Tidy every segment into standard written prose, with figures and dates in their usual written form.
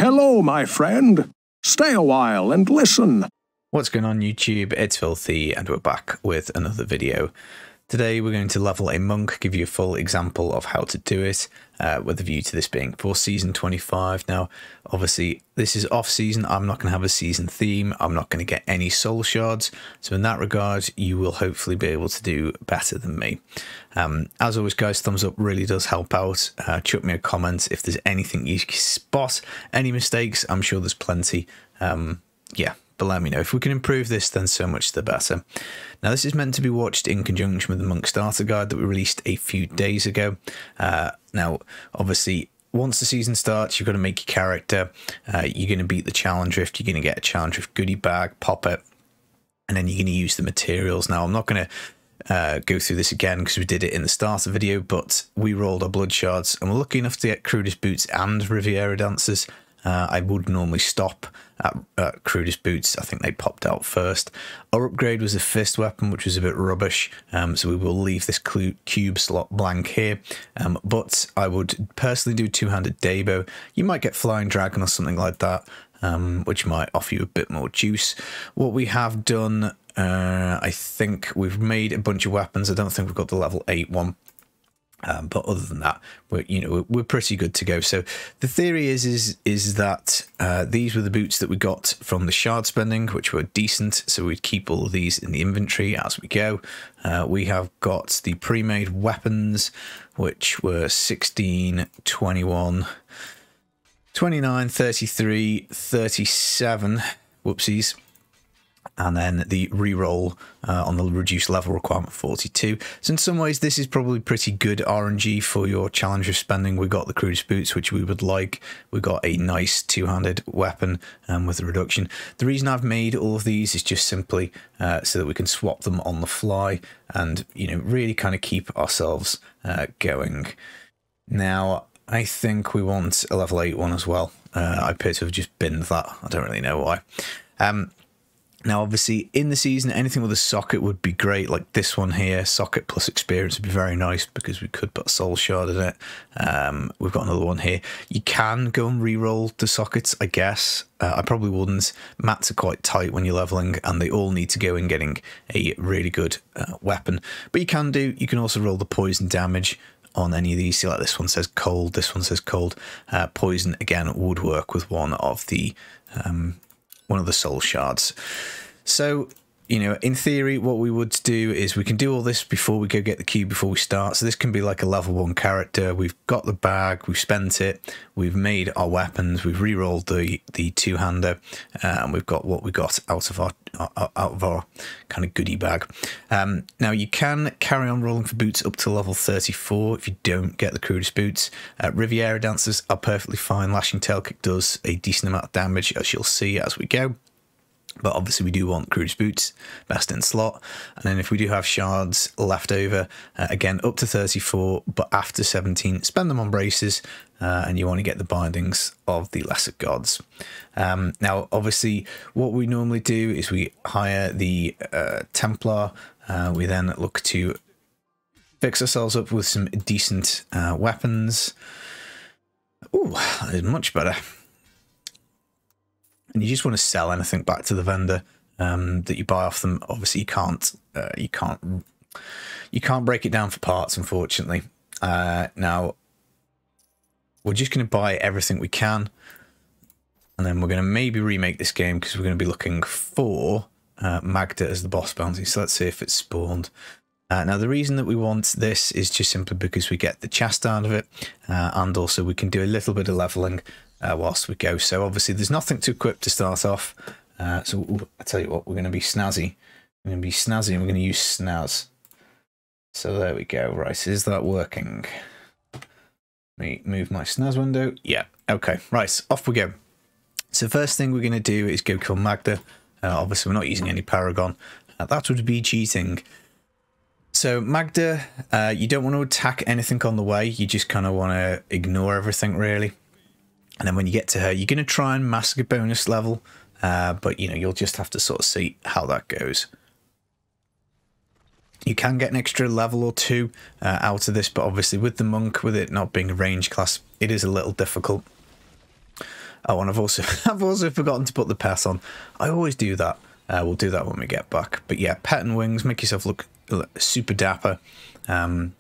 Hello, my friend. Stay a while and listen. What's going on YouTube? It's Filthy and we're back with another video. Today we're going to level a monk, give you a full example of how to do it, with a view to this being for season 25. Now obviously this is off season, I'm not going to have a season theme, I'm not going to get any soul shards, so in that regard you will hopefully be able to do better than me. As always guys, thumbs up really does help out. Chuck me a comment if there's anything you spot, any mistakes, I'm sure there's plenty. Yeah, but let me know. If we can improve this, then so much the better. Now this is meant to be watched in conjunction with the Monk Starter Guide that we released a few days ago. Now obviously once the season starts, you've got to make your character, you're going to beat the challenge rift, you're going to get a challenge rift goodie bag, pop it, and then you're going to use the materials. Now I'm not going to go through this again because we did it in the starter video, but we rolled our blood shards and we're lucky enough to get crudest boots and Riviera dancers. I would normally stop at crudest boots. I think they popped out first. Our upgrade was a fist weapon, which was a bit rubbish, so we will leave this cube slot blank here, but I would personally do two-handed daibo. You might get flying dragon or something like that, which might offer you a bit more juice. What we have done, I think we've made a bunch of weapons. I don't think we've got the level 8 one. But other than that, we're pretty good to go. So the theory is that these were the boots that we got from the shard spending, which were decent. So we'd keep all of these in the inventory as we go. We have got the pre-made weapons, which were 16, 21, 29, 33, 37. Whoopsies. And then the reroll on the reduced level requirement 42. So in some ways this is probably pretty good RNG for your challenge of spending. We got the crudest boots, which we would like. We got a nice two-handed weapon with a reduction. The reason I've made all of these is just simply so that we can swap them on the fly and really kind of keep ourselves going. Now I think we want a level 8 one as well. I appear to have just binned that. I don't really know why. Now, obviously, in the season, anything with a socket would be great, like this one here. Socket plus experience would be very nice because we could put a soul shard in it. We've got another one here. You can go and re-roll the sockets, I guess. I probably wouldn't. Mats are quite tight when you're leveling, and they all need to go in getting a really good weapon. But you can do. You can also roll the poison damage on any of these. See, like this one says cold, this one says cold. Poison, again, would work with one of the soul shards. So, in theory, what we would do is we can do all this before we go get the cube before we start. So this can be like a level 1 character. We've got the bag, we've spent it, we've made our weapons, we've re-rolled the two-hander, and we've got what we got out of our kind of goodie bag. Now you can carry on rolling for boots up to level 34 if you don't get the crudest boots. Riviera dancers are perfectly fine. Lashing tail kick does a decent amount of damage, as you'll see as we go. But obviously we do want crudest boots, best in slot. And then if we do have shards left over, again up to 34, but after 17, spend them on braces, and you want to get the bindings of the lesser gods. Now obviously what we normally do is we hire the Templar, we then look to fix ourselves up with some decent weapons. Ooh, that is much better. And you just want to sell anything back to the vendor that you buy off them. Obviously, you can't break it down for parts, unfortunately. Now, we're just going to buy everything we can, and then we're going to maybe remake this game because we're going to be looking for Magda as the boss bounty. So let's see if it's spawned. Now, the reason that we want this is just simply because we get the chest out of it, and also we can do a little bit of leveling whilst we go. So obviously there's nothing to equip to start off. So I tell you what, we're going to be snazzy. We're going to be snazzy and we're going to use snaz. So there we go. Right, is that working? Let me move my snaz window. Yeah, okay. Right, off we go. So first thing we're going to do is go kill Magda. Obviously we're not using any Paragon. That would be cheating. So Magda, you don't want to attack anything on the way. You just kind of want to ignore everything really. And then when you get to her, you're going to try and mask a bonus level, but you'll just have to sort of see how that goes. You can get an extra level or 2 out of this, but obviously with the monk, with it not being a range class, it is a little difficult. Oh, and I've also I've also forgotten to put the pet on. I always do that. We'll do that when we get back. But yeah, pet and wings, make yourself look super dapper. And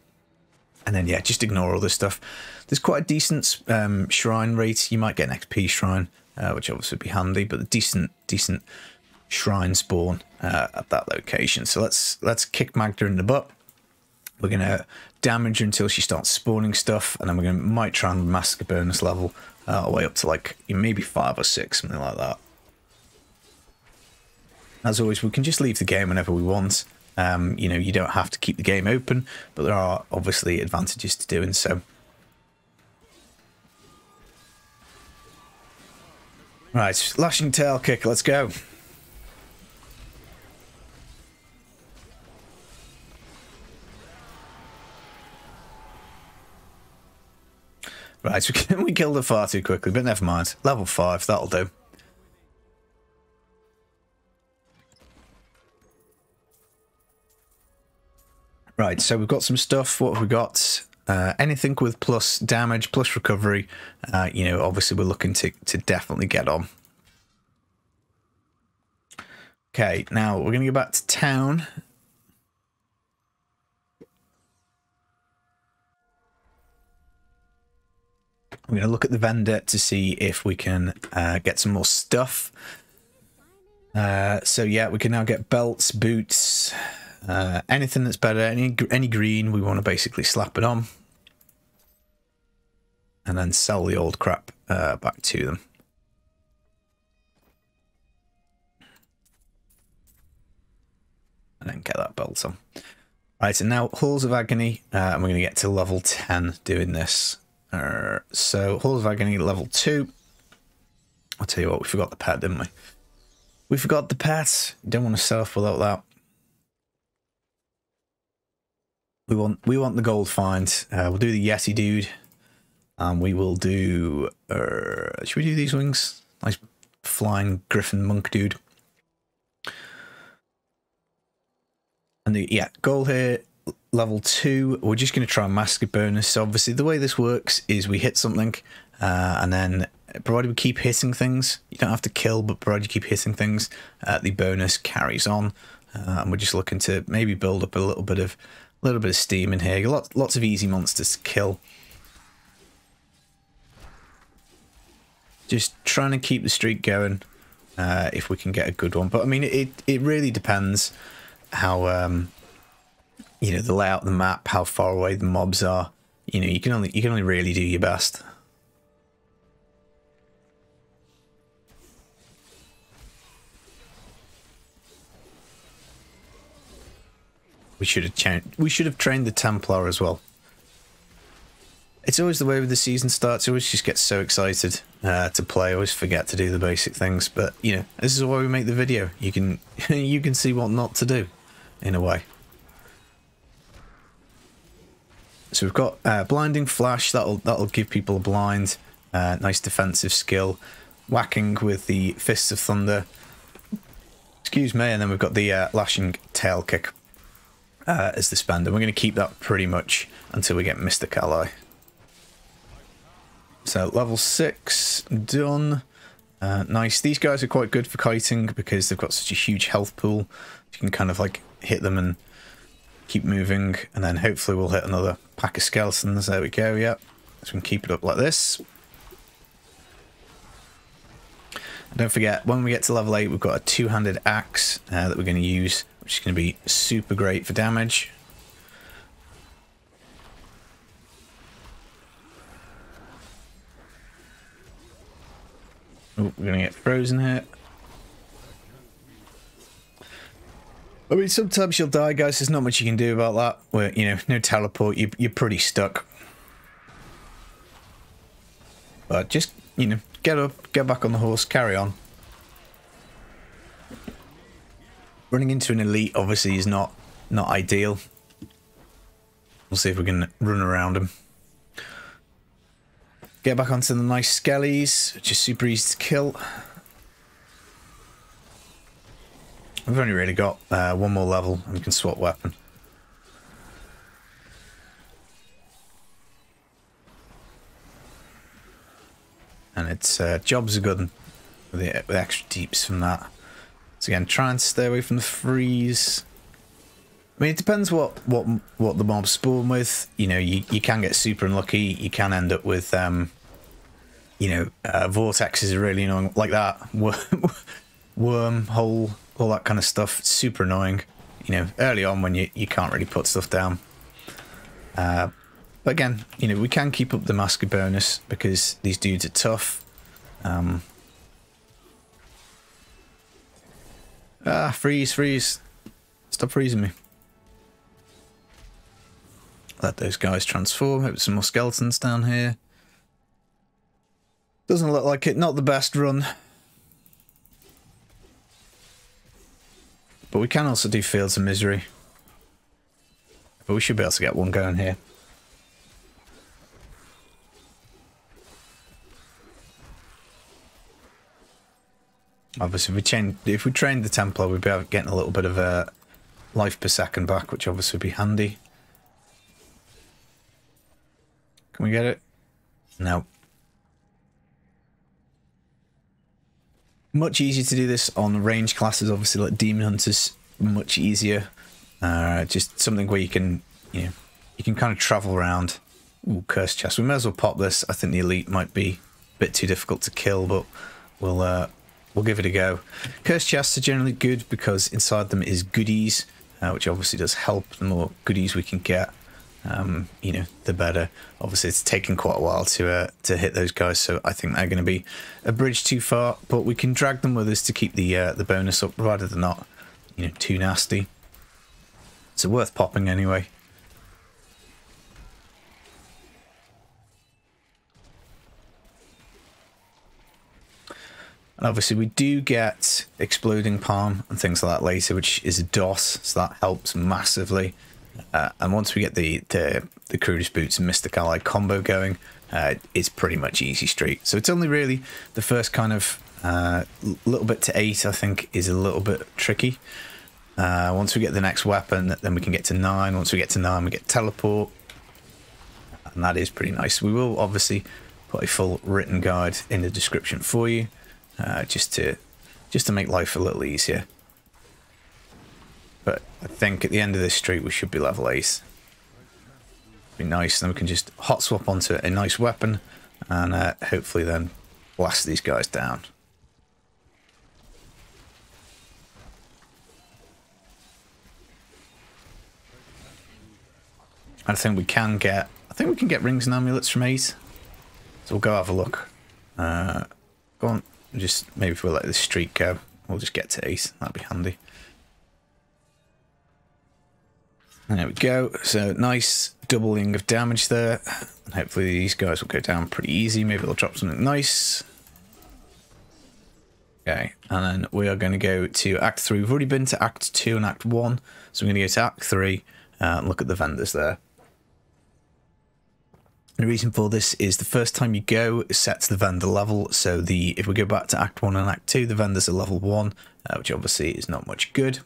then yeah, just ignore all this stuff. There's quite a decent shrine rate. You might get an XP shrine, which obviously would be handy, but the decent shrine spawn at that location. So let's kick Magda in the butt. We're gonna damage her until she starts spawning stuff, and then we're gonna might try and massacre bonus level all the way up to like maybe 5 or 6, something like that. As always, we can just leave the game whenever we want. You know, you don't have to keep the game open, but there are obviously advantages to doing so. Right, lashing tail kick, let's go. Right, we killed her far too quickly, but never mind. Level 5, that'll do. Right, so we've got some stuff. What have we got? Anything with plus damage, plus recovery. You know, obviously we're looking to definitely get on. Okay, now we're going to go back to town. We're going to look at the vendor to see if we can get some more stuff. So yeah, we can now get belts, boots, anything that's better, any green, we want to basically slap it on. And then sell the old crap back to them. And then get that belt on. Right, and now Halls of Agony, and we're going to get to level 10 doing this. So Halls of Agony level 2. I'll tell you what, we forgot the pet, didn't we? We forgot the pet. Don't want to sell off without that. We want the gold find. We'll do the Yeti dude. And we will do... should we do these wings? Nice flying griffin monk dude. And the, yeah, goal here, level 2. We're just going to try and massacre bonus. So obviously the way this works is we hit something, and then provided we keep hitting things, you don't have to kill, but provided you keep hitting things, the bonus carries on. And we're just looking to maybe build up a little bit of steam in here. Lots of easy monsters to kill. Just trying to keep the streak going, if we can get a good one. But I mean, it really depends how you know, the layout of the map, how far away the mobs are. You know, you can only really do your best. We should have trained the Templar as well. It's always the way with the season starts. I always just get so excited to play. I always forget to do the basic things. But you know, this is why we make the video. You can you can see what not to do, in a way. So we've got blinding flash. That'll give people a blind. Nice defensive skill. Whacking with the fists of thunder. Excuse me. And then we've got the lashing tail kick as the spender. We're going to keep that pretty much until we get Mystic Ally. So level 6 done. Nice. These guys are quite good for kiting because they've got such a huge health pool. You can kind of like hit them and keep moving, and then hopefully we'll hit another pack of skeletons. There we go. Yep. So we can keep it up like this. And don't forget, when we get to level 8, we've got a two-handed axe that we're going to use, which is going to be super great for damage. Oh, we're going to get frozen here. I mean, sometimes you'll die, guys. There's not much you can do about that. Where, you know, no teleport, you're pretty stuck. But just, you know, get up, get back on the horse, carry on. Running into an elite, obviously, is not ideal. We'll see if we can run around him. Get back onto the nice skellies, which is super easy to kill. We've only really got one more level and we can swap weapon. and its jobs are good with extra deeps from that. So again, try and stay away from the freeze. I mean, it depends what the mobs spawn with. You know, you can get super unlucky. You can end up with you know, vortexes are really annoying, like that wormhole, all that kind of stuff. It's super annoying. You know, early on when you can't really put stuff down. But again, you know, we can keep up the masker bonus because these dudes are tough. Freeze. Stop freezing me. Let those guys transform. Hope some more skeletons down here. Doesn't look like it. Not the best run. But we can also do Fields of Misery. But we should be able to get one going here. Obviously, if we trained the Templar, we'd be able to get a little bit of a life per second back, which obviously would be handy. Can we get it? No. Much easier to do this on range classes, obviously, like Demon Hunters, much easier. Just something where you can kind of travel around. Ooh, Cursed Chest. We may as well pop this. I think the Elite might be a bit too difficult to kill, but we'll give it a go. Cursed Chests are generally good because inside them is goodies, which obviously does help. The more goodies we can get, you know, the better. Obviously, it's taken quite a while to hit those guys, so I think they're going to be a bridge too far. But we can drag them with us to keep the bonus up, provided they're not, you know, too nasty. So worth popping anyway. And obviously we do get Exploding Palm and things like that later, which is a DOS, so that helps massively. And once we get the Crudest Boots and Mystic Ally combo going, it's pretty much easy street. So it's only really the first kind of little bit to 8, I think, is a little bit tricky. Once we get the next weapon, then we can get to 9. Once we get to 9, we get Teleport. And that is pretty nice. We will obviously put a full written guide in the description for you. Just to make life a little easier. But I think at the end of this street we should be level 8. Be nice, then we can just hot swap onto a nice weapon and hopefully then blast these guys down. I think we can get rings and amulets from 8. So we'll go have a look. Go on. Just maybe if we let this streak go, we'll just get to 8. That'd be handy. And there we go. So nice doubling of damage there. And hopefully these guys will go down pretty easy. Maybe they'll drop something nice. Okay, and then we are going to go to Act 3. We've already been to Act 2 and Act 1. So we're going to go to Act 3 and look at the vendors there. The reason for this is the first time you go, it sets the vendor level. So if we go back to Act 1 and Act 2, the vendors are level 1, which obviously is not much good.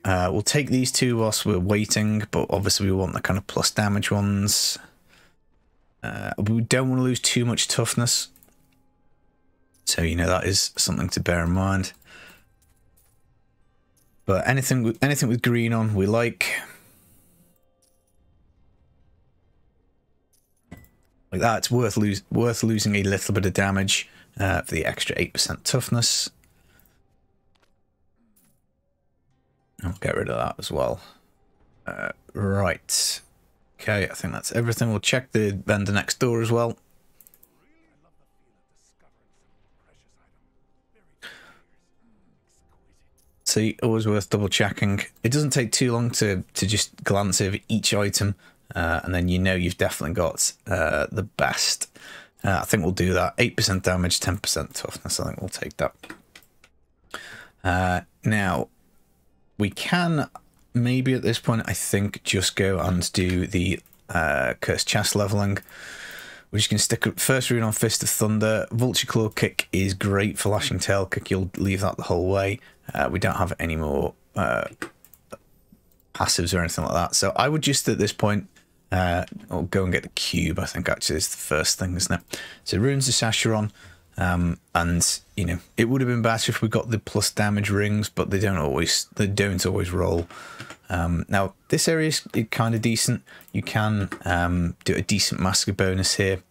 We'll take these two whilst we're waiting, but obviously we want the kind of plus damage ones. We don't want to lose too much toughness. So, you know, that is something to bear in mind. But anything with green on, we like. Like that, it's worth losing a little bit of damage for the extra 8% toughness. I'll get rid of that as well. Right. Okay, I think that's everything. We'll check the vendor next door as well. See, always worth double checking. It doesn't take too long to just glance over each item. And then you know you've definitely got the best. I think we'll do that. 8% damage, 10% toughness. I think we'll take that. Now, we can maybe at this point, I think, just go and do the Cursed Chest leveling. We're just going to stick first rune on Fist of Thunder. Vulture Claw Kick is great for Lashing Tail Kick. You'll leave that the whole way. We don't have any more passives or anything like that. So I would just at this point Or go and get the cube, I think actually is the first thing, isn't it? So Runes of Sacheron, and you know, it would have been better if we got the plus damage rings, but they don't always roll. Now this area is kind of decent. You can do a decent massacre bonus here.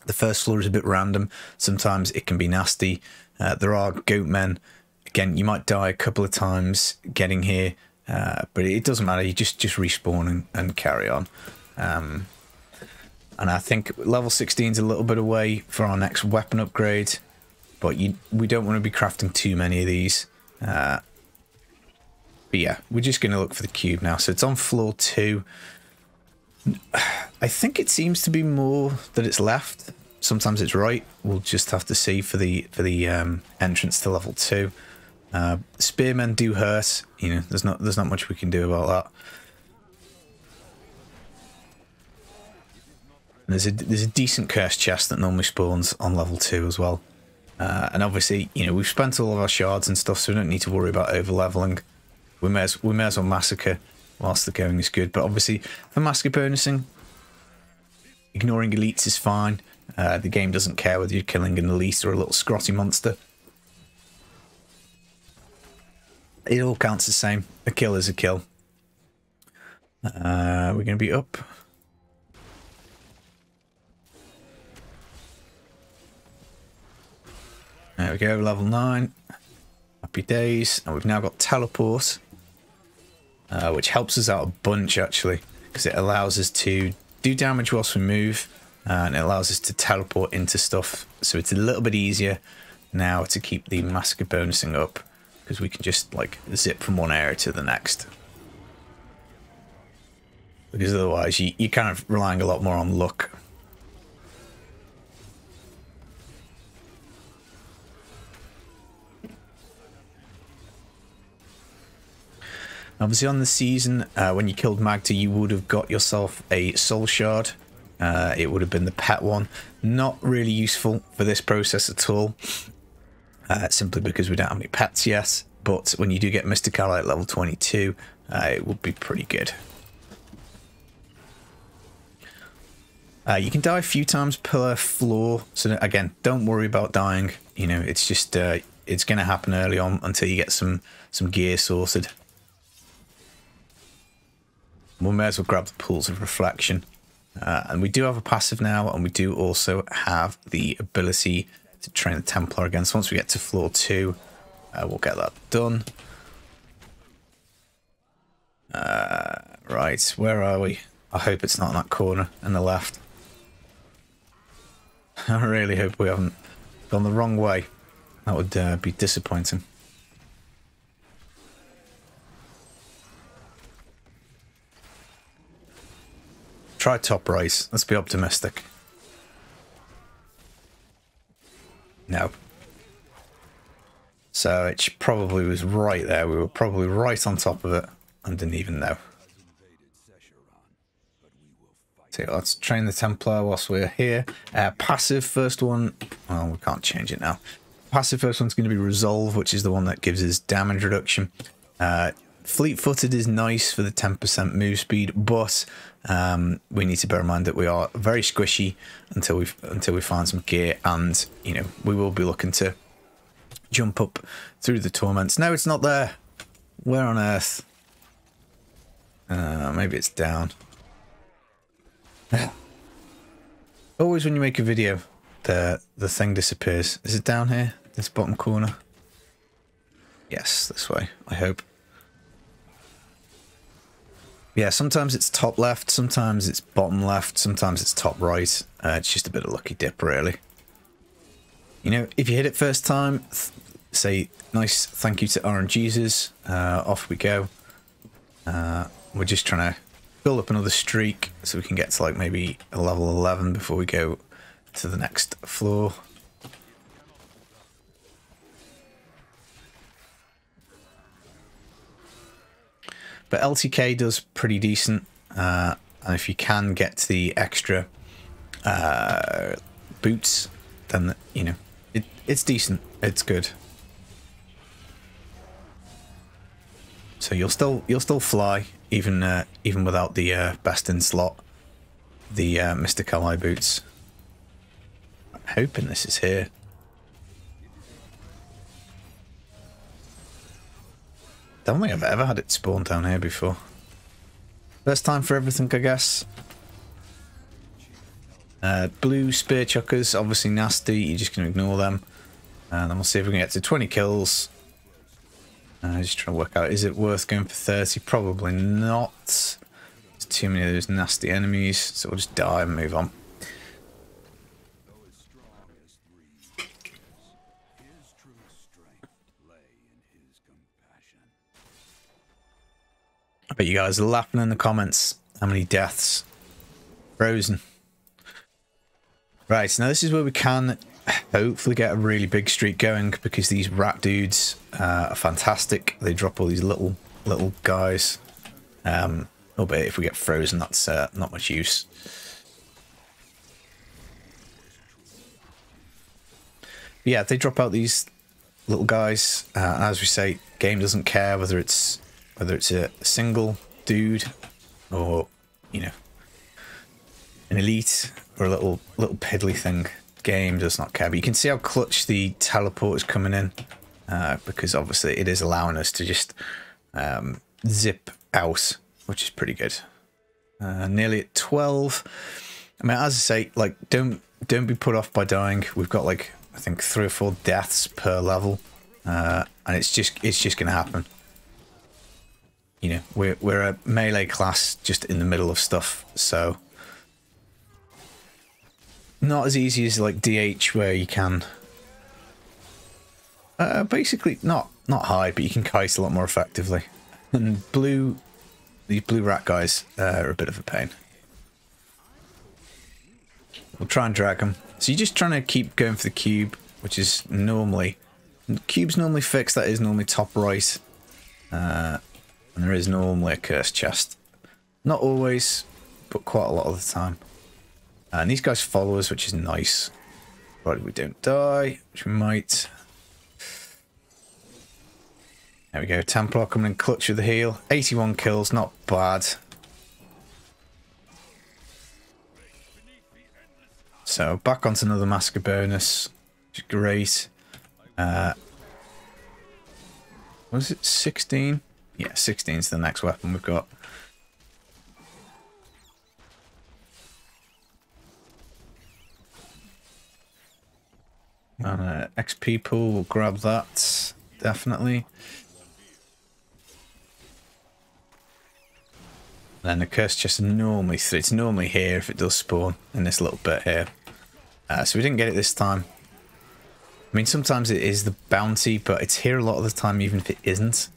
The first floor is a bit random. Sometimes it can be nasty. There are goat men. Again, you might die a couple of times getting here, but it doesn't matter. You just respawn and carry on. And I think level 16 is a little bit away for our next weapon upgrade, but we don't want to be crafting too many of these. But yeah, we're just going to look for the cube now. So it's on floor 2. I think it seems to be more that it's left. Sometimes it's right. We'll just have to see for the entrance to level 2. Spearmen do hurt. You know, there's not much we can do about that. There's a decent cursed chest that normally spawns on level 2 as well. And obviously, you know, we've spent all of our shards and stuff, so we don't need to worry about over leveling. We may as well massacre whilst the going is good. But obviously, for massacre bonusing, ignoring elites is fine. The game doesn't care whether you're killing an elite or a little scrotty monster. It all counts the same. A kill is a kill. We're going to be up. There we go, level 9. Happy days. And we've now got teleport, which helps us out a bunch actually, because it allows us to do damage whilst we move, and it allows us to teleport into stuff. So it's a little bit easier now to keep the massacre bonusing up, because we can just like zip from one area to the next. Because otherwise you're kind of relying a lot more on luck. Obviously on the season, when you killed Magda, you would have got yourself a Soul Shard. It would have been the pet one. Not really useful for this process at all. Simply because we don't have any pets yet. But when you do get Mystic Ally at level 22, it would be pretty good. You can die a few times per floor. So again, don't worry about dying. You know, it's just it's going to happen early on until you get some gear sorted. We may as well grab the Pools of Reflection. And we do have a passive now, and we do also have the ability to train the Templar again. So once we get to floor 2, we'll get that done. Right, where are we? I hope it's not in that corner on the left. I really hope we haven't gone the wrong way. That would be disappointing. Try top right. Let's be optimistic. No. So it probably was right there. We were probably right on top of it and didn't even know. So let's train the Templar whilst we're here. Passive first one. Well, we can't change it now. Passive first one's going to be Resolve, which is the one that gives us damage reduction. Fleet-footed is nice for the 10% move speed, but we need to bear in mind that we are very squishy until we find some gear, and you know, we will be looking to jump up through the torments. No, it's not there. Where on earth? Maybe it's down. Always when you make a video, the thing disappears. Is it down here? This bottom corner? Yes, this way, I hope. Yeah, sometimes it's top left, sometimes it's bottom left, sometimes it's top right. It's just a bit of lucky dip, really. You know, if you hit it first time, say nice thank you to RNGesus. Off we go. We're just trying to build up another streak so we can get to like maybe a level 11 before we go to the next floor. But LTK does pretty decent, and if you can get the extra boots, then you know it's decent. It's good. So you'll still fly even without the best in slot. the Mr. Kalai boots. I'm hoping this is here. Don't think I've ever had it spawn down here before. First time for everything, I guess. Blue spear chuckers, obviously nasty. You're just going to ignore them. And then we'll see if we can get to 20 kills. Just trying to work out, is it worth going for 30? Probably not. There's too many of those nasty enemies, so we'll just die and move on. I bet you guys are laughing in the comments. How many deaths? Frozen. Right, so now this is where we can hopefully get a really big streak going, because these rat dudes are fantastic. They drop all these little guys. Albeit if we get frozen, that's not much use. But yeah, they drop out these little guys. As we say, game doesn't care whether it's a single dude or, you know, an elite or a little piddly thing. Game does not care. But you can see how clutch the teleport is coming in, because obviously it is allowing us to just zip out, which is pretty good. Nearly at 12. I mean, as I say, like, don't be put off by dying. We've got like, I think 3 or 4 deaths per level, and it's just gonna happen. You know, we're a melee class just in the middle of stuff, so not as easy as like DH, where you can basically not hide, but you can kite a lot more effectively. And these blue rat guys are a bit of a pain. We'll try and drag them. So you're just trying to keep going for the cube, which is normally, the cube's normally fixed. That is normally top right, and there is normally a cursed chest. Not always, but quite a lot of the time. And these guys follow us, which is nice. Provided we don't die, which we might. There we go. Templar coming in clutch with the heal. 81 kills, not bad. So back onto another massacre bonus, which is great. Was it 16? Yeah, 16 is the next weapon we've got. And XP pool, we'll grab that, definitely. And then the curse chest normally, it's normally here if it does spawn in this little bit here. So we didn't get it this time. I mean, sometimes it is the bounty, but it's here a lot of the time even if it isn't.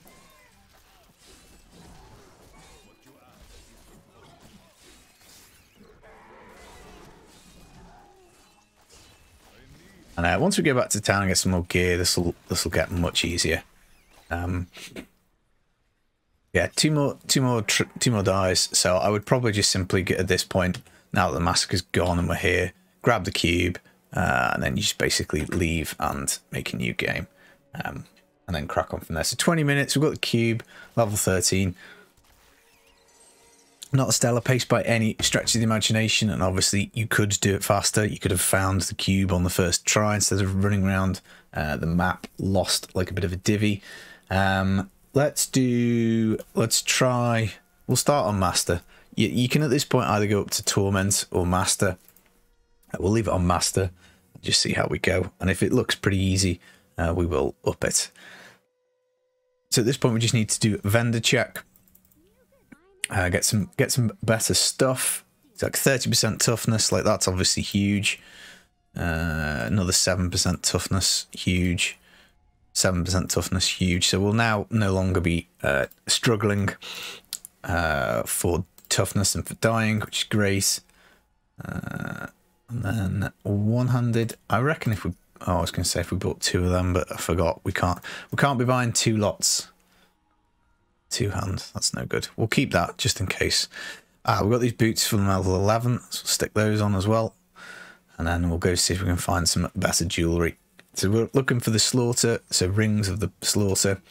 And once we go back to town and get some more gear, this will get much easier. Yeah, two more dies. So I would probably just simply get at this point, now that the massacre's gone and we're here, grab the cube, and then you just basically leave and make a new game, and then crack on from there. So 20 minutes, we've got the cube, level 13. Not a stellar pace by any stretch of the imagination, and obviously you could do it faster. You could have found the cube on the first try instead of running around the map lost like a bit of a divvy. Let's try, we'll start on Master. You can at this point either go up to Torment or Master. We'll leave it on Master, just see how we go. And if it looks pretty easy, we will up it. So at this point we just need to do vendor check. Get some better stuff. It's like 30% toughness, like that's obviously huge. Another 7% toughness, huge. 7% toughness, huge. So we'll now no longer be struggling for toughness and for dying, which is great. And then one-handed. I reckon if we, I was going to say if we bought 2 of them, but I forgot we can't be buying 2 lots. 2 hands, that's no good. We'll keep that just in case. We've got these boots from level 11, so we'll stick those on as well. And then we'll go see if we can find some better jewellery. So we're looking for the slaughter, so rings of the slaughter.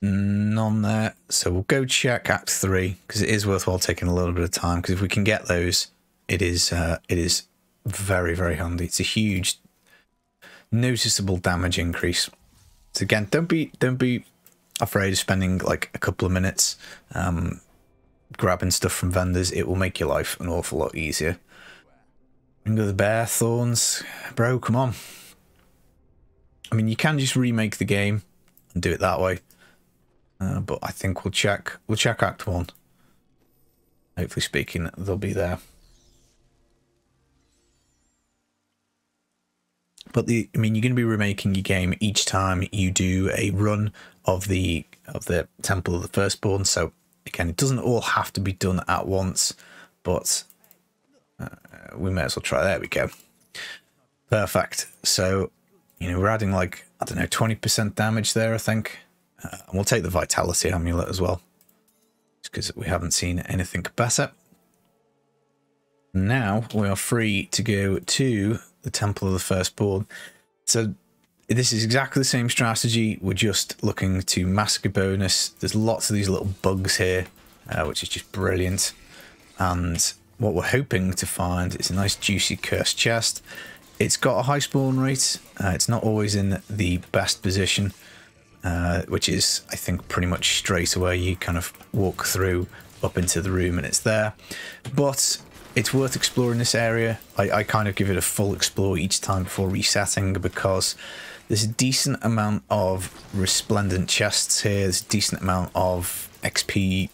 None there. So we'll go check Act 3 because it is worthwhile taking a little bit of time, because if we can get those, it is very, very handy. It's a huge noticeable damage increase. So again, don't be afraid of spending like a couple of minutes grabbing stuff from vendors. It will make your life an awful lot easier. Ring of the Bear Thorns, bro, come on. I mean, you can just remake the game and do it that way. But I think we'll check Act 1. Hopefully speaking, they'll be there. But I mean, you're going to be remaking your game each time you do a run of the Temple of the Firstborn. So again, it doesn't all have to be done at once, but we may as well try. There we go. Perfect. So, you know, we're adding like, I don't know, 20% damage there, I think. And we'll take the Vitality Amulet as well, just because we haven't seen anything better. Now we are free to go to the Temple of the Firstborn. So this is exactly the same strategy. We're just looking to massacre bonus. There's lots of these little bugs here, which is just brilliant. And what we're hoping to find is a nice juicy cursed chest. It's got a high spawn rate. It's not always in the best position, which is, I think, pretty much straight away. You kind of walk through up into the room and it's there. But it's worth exploring this area. I kind of give it a full explore each time before resetting, because there's a decent amount of resplendent chests here. There's a decent amount of XP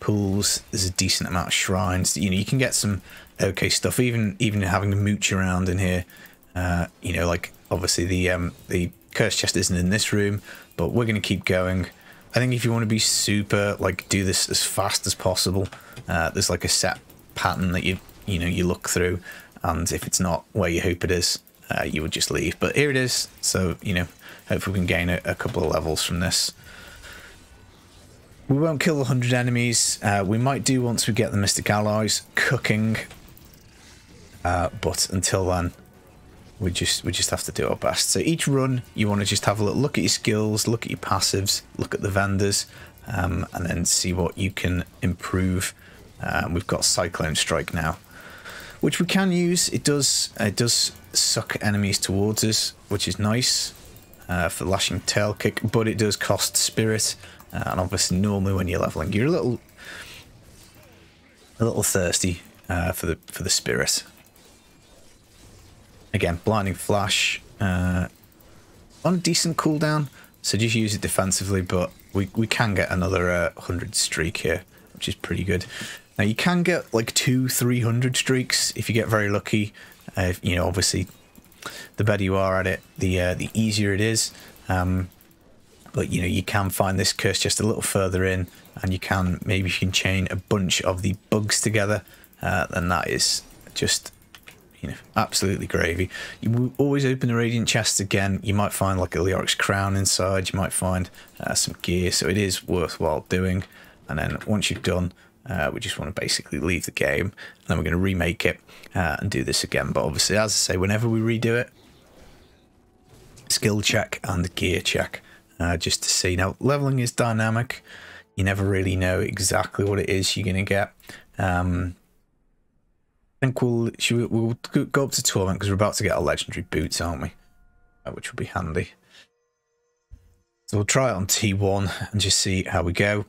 pools. There's a decent amount of shrines. You know, you can get some okay stuff, even having to mooch around in here. You know, like obviously the cursed chest isn't in this room, but we're going to keep going. I think if you want to be super, like, do this as fast as possible, there's like a set pattern that you look through, and if it's not where you hope it is, you would just leave. But here it is, so, you know, hopefully we can gain a couple of levels from this. We won't kill 100 enemies. We might do once we get the Mystic Allies cooking, but until then, we just have to do our best. So each run, you want to just have a little look at your skills, look at your passives, look at the vendors, and then see what you can improve. We've got Cyclone Strike now, which we can use. It does suck enemies towards us, which is nice for lashing tail kick, but it does cost spirit, and obviously normally when you're leveling, you're a little thirsty for the spirit. Again, blinding flash on a decent cooldown, so just use it defensively, but we can get another 100 streak here, which is pretty good. Now you can get like 200-300 streaks if you get very lucky. You know, obviously, the better you are at it, the easier it is. But you know, you can find this curse chest a little further in, and you can chain a bunch of the bugs together, and that is just, you know, absolutely gravy. You will always open the radiant chests again. You might find like a Leoric's crown inside. You might find some gear, so it is worthwhile doing. And then once you've done, we just want to basically leave the game, and then we're going to remake it and do this again. But obviously, as I say, whenever we redo it, skill check and gear check, just to see. Now, leveling is dynamic. You never really know exactly what it is you're going to get. I think we'll go up to Torment, because we're about to get our legendary boots, aren't we? Which will be handy. So we'll try it on T1 and just see how we go.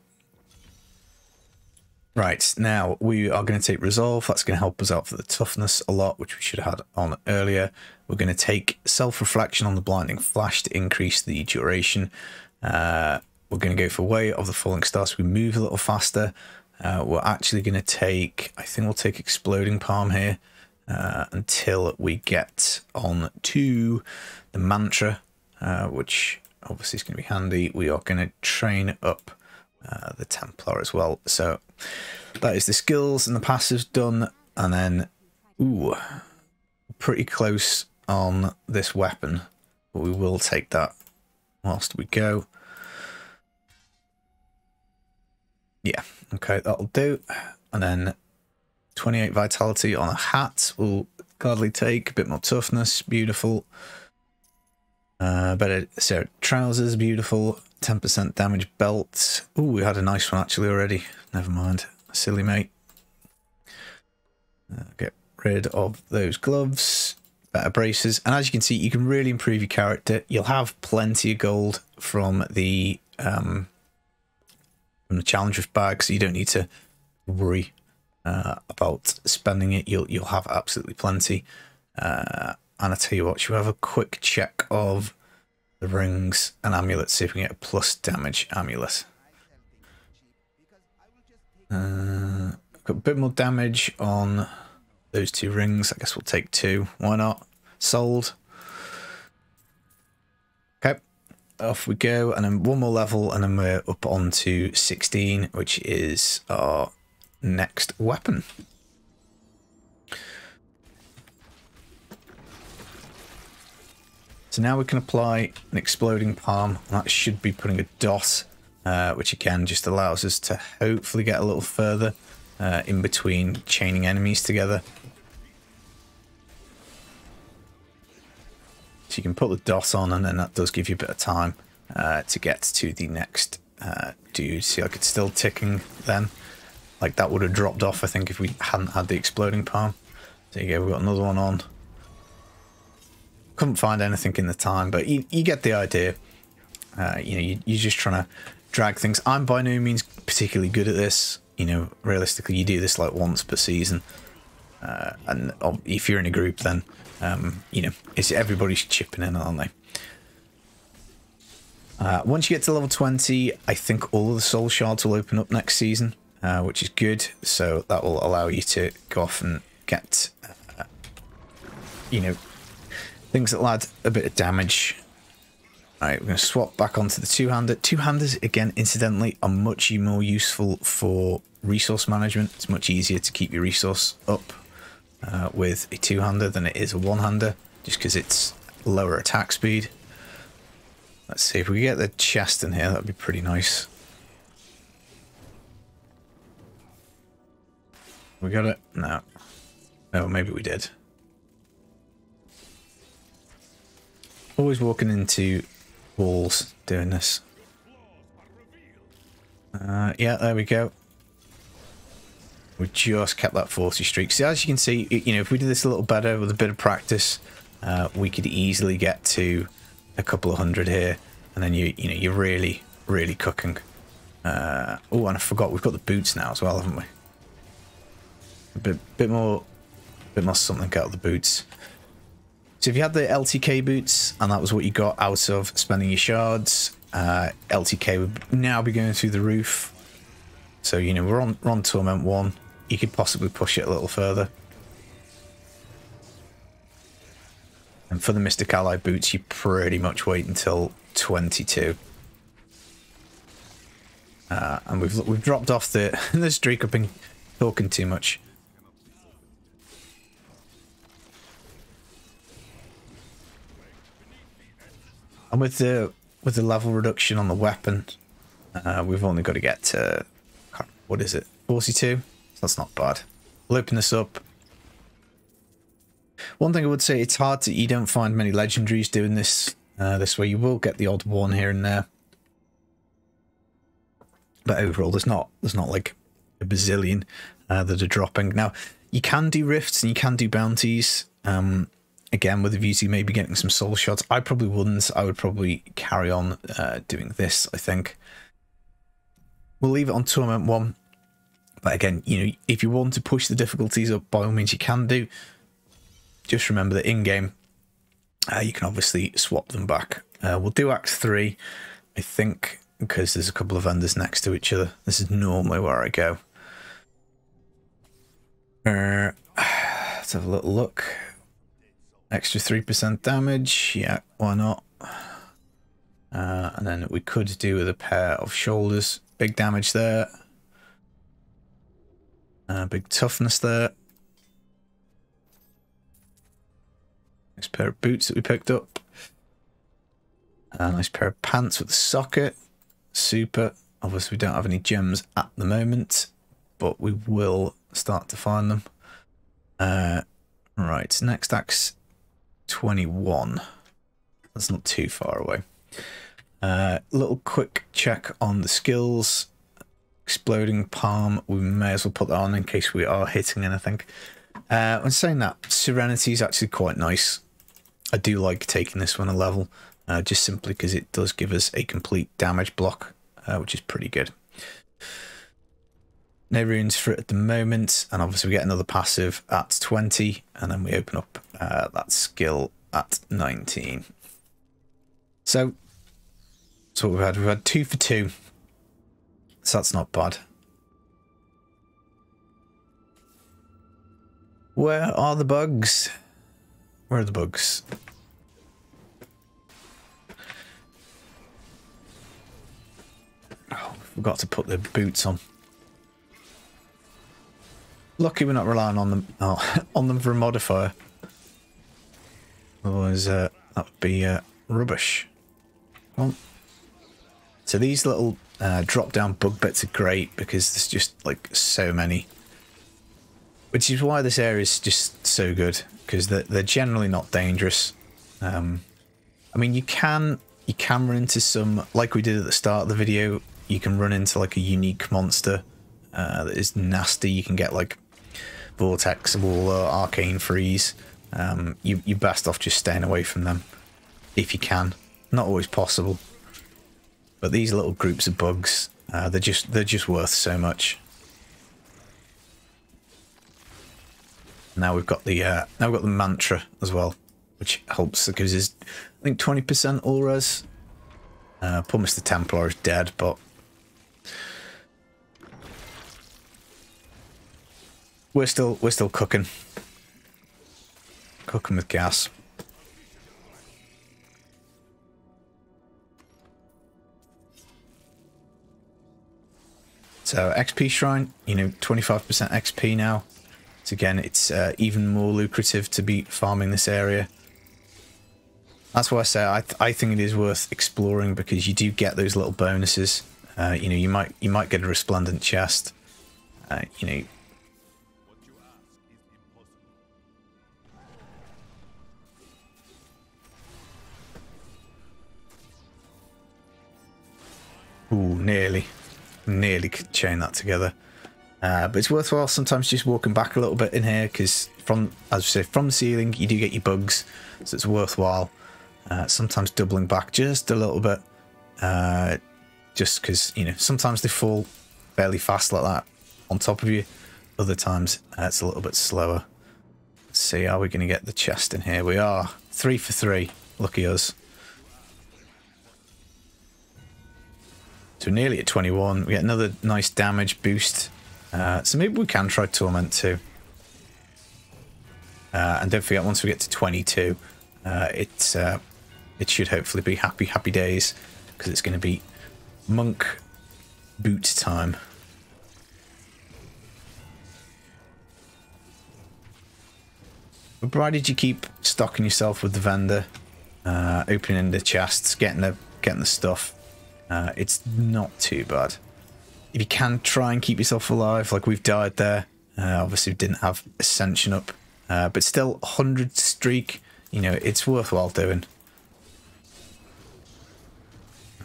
Right, now we are going to take Resolve. That's going to help us out for the toughness a lot, which we should have had on earlier. We're going to take Self-Reflection on the Blinding Flash to increase the duration. We're going to go for Way of the Falling Star, so we move a little faster. We're actually going to take, I think we'll take Exploding Palm here until we get on to the Mantra, which obviously is going to be handy. We are going to train up the Templar as well. So that is the skills and the passives done, and then pretty close on this weapon, but we will take that whilst we go. Yeah, okay, that'll do. And then 28 vitality on a hat will gladly take. A bit more toughness, beautiful. Better set trousers, beautiful. 10% damage belt. Oh, we had a nice one actually already. Never mind. Silly mate. Get rid of those gloves. Better braces. And as you can see, you can really improve your character. You'll have plenty of gold from the challenge with bag, so you don't need to worry about spending it. You'll have absolutely plenty. And I tell you what, should we have a quick check of the rings and amulets, see if we can get a plus damage amulet. Got a bit more damage on those 2 rings. I guess we'll take 2. Why not? Sold. Okay, off we go, and then 1 more level, and then we're up on to 16, which is our next weapon. So now we can apply an exploding palm. That should be putting a dot, which again just allows us to hopefully get a little further in between chaining enemies together. So you can put the dot on, and then that does give you a bit of time to get to the next dude. See, like it's still ticking then. Like that would have dropped off, I think, if we hadn't had the exploding palm. There you go, we've got another one on. Couldn't find anything in the time, but you get the idea. You know, you're just trying to drag things. I'm by no means particularly good at this. You know, realistically, you do this like once per season. And if you're in a group, then, you know, it's everybody's chipping in, aren't they? Once you get to level 20, I think all of the Soul Shards will open up next season, which is good. So that will allow you to go off and get, you know, things that add a bit of damage. Alright, we're going to swap back onto the two-hander. Two-handers, again, incidentally, are much more useful for resource management. It's much easier to keep your resource up with a two-hander than it is a one-hander, just because it's lower attack speed. Let's see if we get the chest in here. That'd be pretty nice. We got it? No. Oh, maybe we did. Always walking into walls doing this. Yeah, there we go. We just kept that 40 streak. So as you can see, you know, if we did this a little better with a bit of practice, we could easily get to a couple of hundred here, and then you know, you're really cooking. Oh, and I forgot, we've got the boots now as well, haven't we? A bit more something out of the boots. So if you had the LTK boots and that was what you got out of spending your shards, LTK would now be going through the roof. So, you know, we're on Torment 1. You could possibly push it a little further. And for the Mystic Ally boots, you pretty much wait until 22. And we've dropped off the streak. I've been talking too much. And with the level reduction on the weapon, we've only got to get to, what is it, 42? That's not bad. We'll open this up. One thing I would say, it's hard to, you don't find many legendaries doing this this way. You will get the odd one here and there, but overall there's not like a bazillion that are dropping. Now you can do rifts and you can do bounties, again with a view to maybe getting some soul shots. I probably wouldn't. I would probably carry on doing this. I think we'll leave it on Torment 1, but again, you know, if you want to push the difficulties up, by all means you can do. Just remember that in game you can obviously swap them back. We'll do Act 3, I think, because there's a couple of vendors next to each other. This is normally where I go. Let's have a little look. Extra 3% damage, yeah, why not? And then we could do with a pair of shoulders. Big damage there. Big toughness there. Nice pair of boots that we picked up. Nice pair of pants with a socket. Super. Obviously we don't have any gems at the moment, but we will start to find them. Right, next act's 21. That's not too far away. Little quick check on the skills. Exploding Palm, we may as well put that on in case we are hitting anything. I'm saying that Serenity is actually quite nice. I do like taking this one a level, just simply because it does give us a complete damage block, which is pretty good. No runes for it at the moment, and obviously we get another passive at 20, and then we open up that skill at 19. So that's what we've had. We've had 2 for 2. So that's not bad. Where are the bugs? Where are the bugs? Oh, forgot to put the boots on. Lucky we're not relying on them on them for a modifier. Otherwise, that would be rubbish. Well, so these little drop-down bug bits are great because there's just like so many, which is why this area is just so good, because they're generally not dangerous. I mean, you can run into some, like we did at the start of the video. You can run into like a unique monster that is nasty. You can get like Vortex Wall or Arcane Freeze. You're best off just staying away from them if you can. Not always possible. But these little groups of bugs, they're just worth so much. Now we've got the mantra as well, which helps because it's, I think, 20% all res. Poor Mr. Templar is dead, but we're still cooking with gas. So XP Shrine, you know, 25% XP now. So again, it's even more lucrative to be farming this area. That's why I say I think it is worth exploring, because you do get those little bonuses. You know, you might get a resplendent chest. You know. Ooh, nearly could chain that together. But it's worthwhile sometimes just walking back a little bit in here, because from, as I say, from the ceiling you do get your bugs, so it's worthwhile sometimes doubling back just a little bit, just because, you know, sometimes they fall fairly fast like that on top of you, other times it's a little bit slower. Let's see, are we going to get the chest in here? We are. 3 for 3, lucky us. So we're nearly at 21. We get another nice damage boost. So maybe we can try Torment too. And don't forget, once we get to 22, it should hopefully be happy days, because it's going to be monk boot time. But provided you keep stocking yourself with the vendor, opening the chests, getting the stuff, it's not too bad. If you can try and keep yourself alive, like we've died there, obviously we didn't have Ascension up, but still 100 streak, you know, it's worthwhile doing.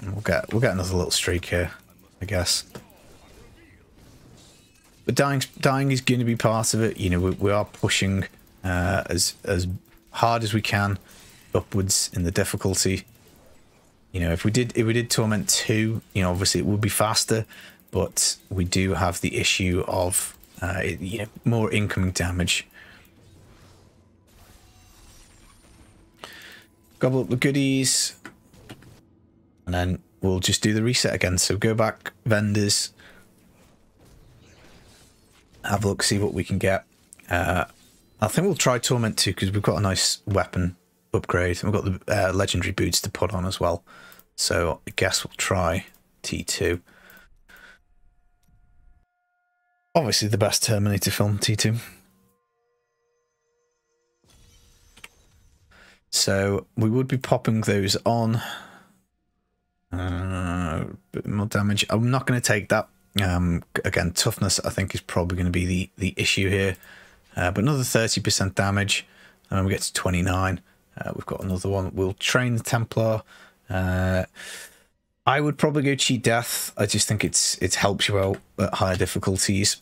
And we'll get another little streak here, I guess. But dying is going to be part of it. You know, we are pushing as hard as we can upwards in the difficulty. You know, if we did Torment 2, you know, obviously it would be faster, but we do have the issue of you know, more incoming damage. Gobble up the goodies, and then we'll just do the reset again. So go back, vendors, have a look, see what we can get. I think we'll try Torment 2 because we've got a nice weapon upgrade. We've got the legendary boots to put on as well. So I guess we'll try T2. Obviously the best Terminator film, T2. So we would be popping those on. Bit more damage. I'm not going to take that. Again, toughness I think is probably going to be the issue here. But another 30% damage. And when we get to 29, we've got another one. We'll train the Templar. I would probably go cheat death. I just think it helps you out at higher difficulties.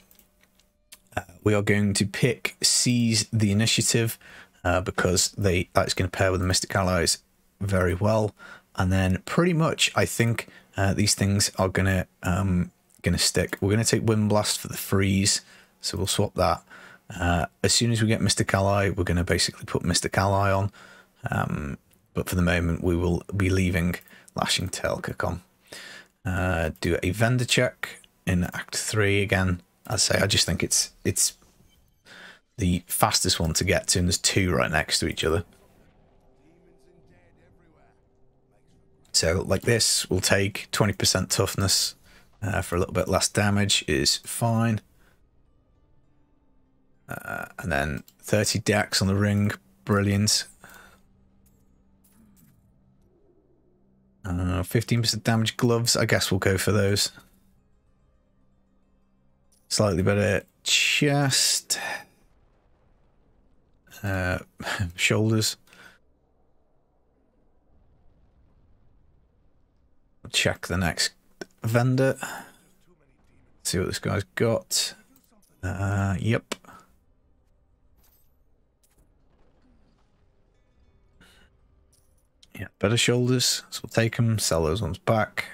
We are going to pick Seize the Initiative because that's going to pair with the Mystic Allies very well. And then pretty much I think these things are gonna stick. We're gonna take Wind Blast for the freeze, so we'll swap that. As soon as we get Mystic Ally, we're gonna basically put Mystic Ally on. But for the moment, we will be leaving Lashing Tail Kick on. Do a vendor check in Act 3 again. As I say, I just think it's the fastest one to get to, and there's two right next to each other. So like this, we'll take 20% toughness for a little bit less damage is fine. And then 30 dex on the ring, brilliant. 15% damage gloves, I guess we'll go for those. Slightly better chest. Shoulders. Check the next vendor. See what this guy's got. Yep. Yeah, better shoulders. So we'll take them, sell those ones back.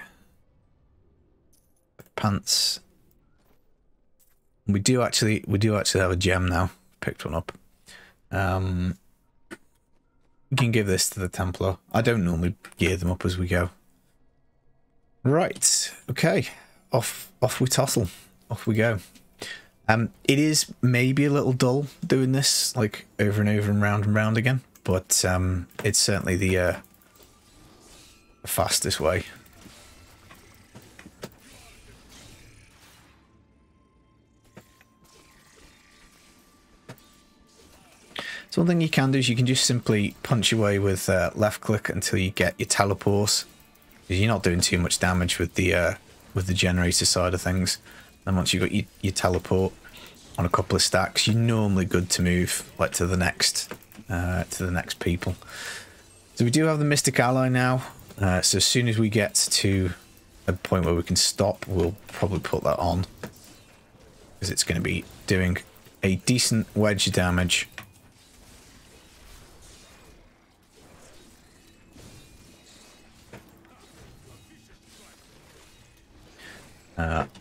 Pants. We do actually have a gem now. Picked one up. You can give this to the Templar. I don't normally gear them up as we go. Right, okay, off we tussle, off we go. It is maybe a little dull doing this like over and over and round again, but it's certainly the fastest way. So one thing you can do is you can just simply punch away with left click until you get your teleport. You're not doing too much damage with the generator side of things. And once you've got your teleport on a couple of stacks, you're normally good to move like to the next people. So we do have the Mystic Ally now. So as soon as we get to a point where we can stop, we'll probably put that on because it's going to be doing a decent wedge damage.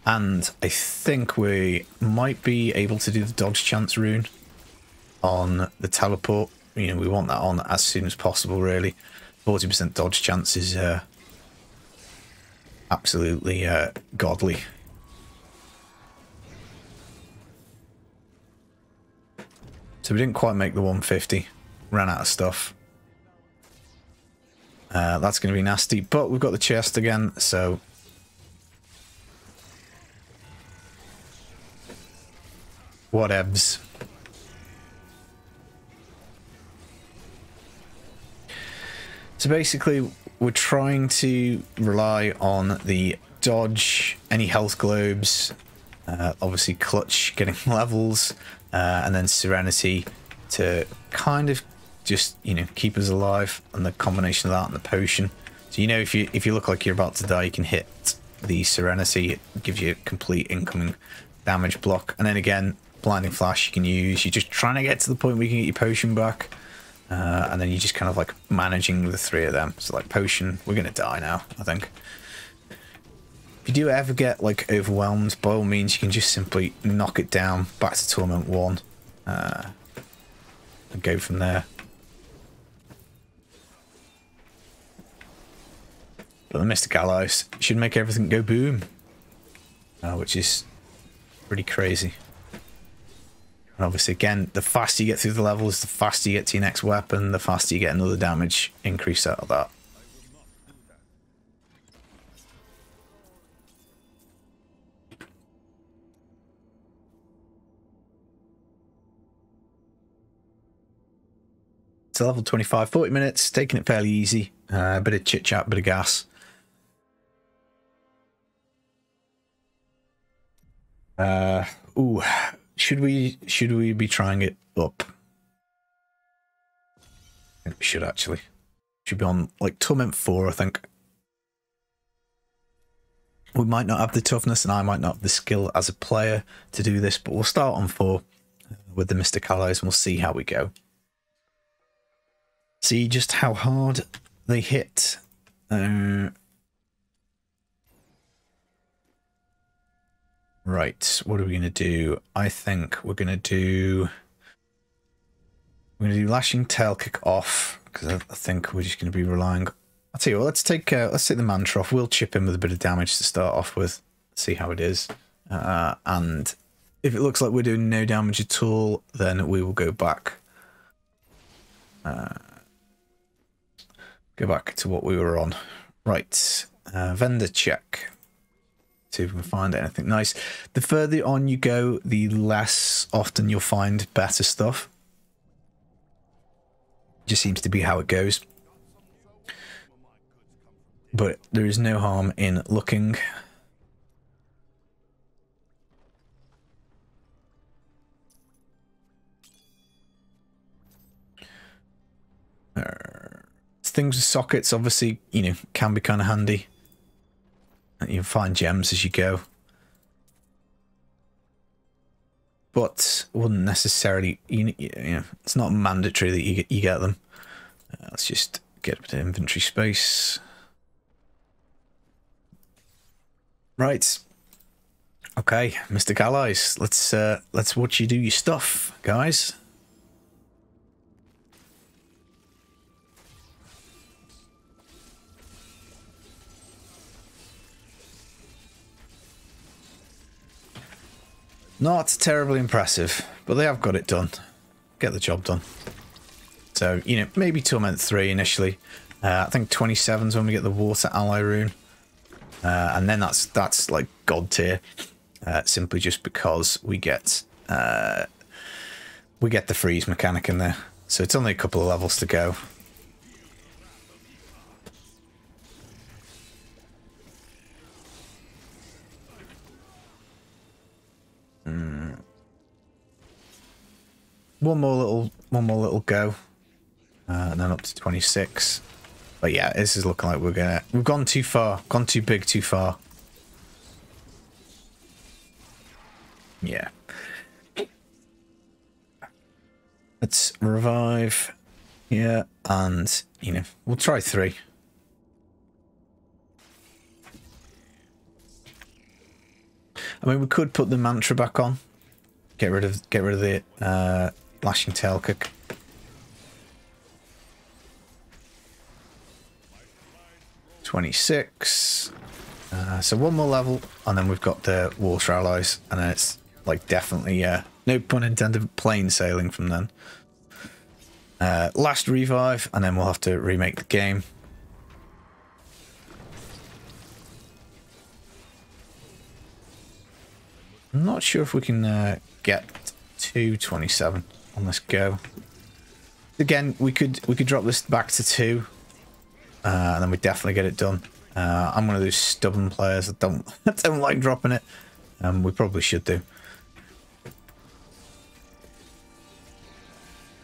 And I think we might be able to do the dodge chance rune on the teleport. You know, we want that on as soon as possible, really. 40% dodge chance is absolutely godly. So we didn't quite make the 150. Ran out of stuff. That's going to be nasty, but we've got the chest again, so... whatevs. So basically, we're trying to rely on the dodge, any health globes, obviously clutch, getting levels, and then serenity to kind of just, you know, keep us alive, and the combination of that and the potion. So, you know, if you look like you're about to die, you can hit the serenity. It gives you a complete incoming damage block, and then again, blinding flash you can use. You're just trying to get to the point where you can get your potion back, and then you're just kind of like managing the three of them. So like potion, we're gonna die now, I think. If you do ever get like overwhelmed, by all means you can just simply knock it down back to Torment 1 and go from there. But the Mystic Allies should make everything go boom, which is pretty crazy. And obviously, again, the faster you get through the levels, the faster you get to your next weapon, the faster you get another damage increase out of that. So level 25, 40 minutes, taking it fairly easy. A bit of chit chat, bit of gas. Ooh. Should we be trying it up? I think we should actually. Should be on like Torment 4, I think. We might not have the toughness, and I might not have the skill as a player to do this, but we'll start on 4 with the Mystic Allies, and we'll see how we go. See just how hard they hit. Right, what are we going to do? I think we're going to do... Lashing Tail Kick off, because I think we're just going to be relying... I'll tell you what, let's take the Mantra off. We'll chip in with a bit of damage to start off with. See how it is. And if it looks like we're doing no damage at all, then we will go back. Go back to what we were on. Right, vendor check. See if we can find anything nice. The further on you go, the less often you'll find better stuff. Just seems to be how it goes. But there is no harm in looking. Things with sockets, obviously, you know, can be kind of handy. You'll find gems as you go. But wouldn't necessarily, you know, it's not mandatory that you get them. Let's just get a bit of inventory space. Right. Okay, Mystic Allies. Let's watch you do your stuff, guys. Not terribly impressive, but they have got it done. Get the job done. So, you know, maybe Torment 3 initially. I think 27's when we get the Water Ally rune. And then that's like God tier. Simply just because we get the freeze mechanic in there. So it's only a couple of levels to go. One more little go, and then up to 26. But yeah, this is looking like we've gone too far, gone too big, too far. Yeah. Let's revive here, and you know, we'll try 3. I mean, we could put the mantra back on. Get rid of the Lashing Tail Kick. (26). So one more level, and then we've got the Water Allies, and then it's like definitely, no pun intended, plain sailing from then. Last revive, and then we'll have to remake the game. I'm not sure if we can get to 27 on this go. Again, we could drop this back to 2, and then we definitely get it done. I'm one of those stubborn players that don't like dropping it. We probably should do,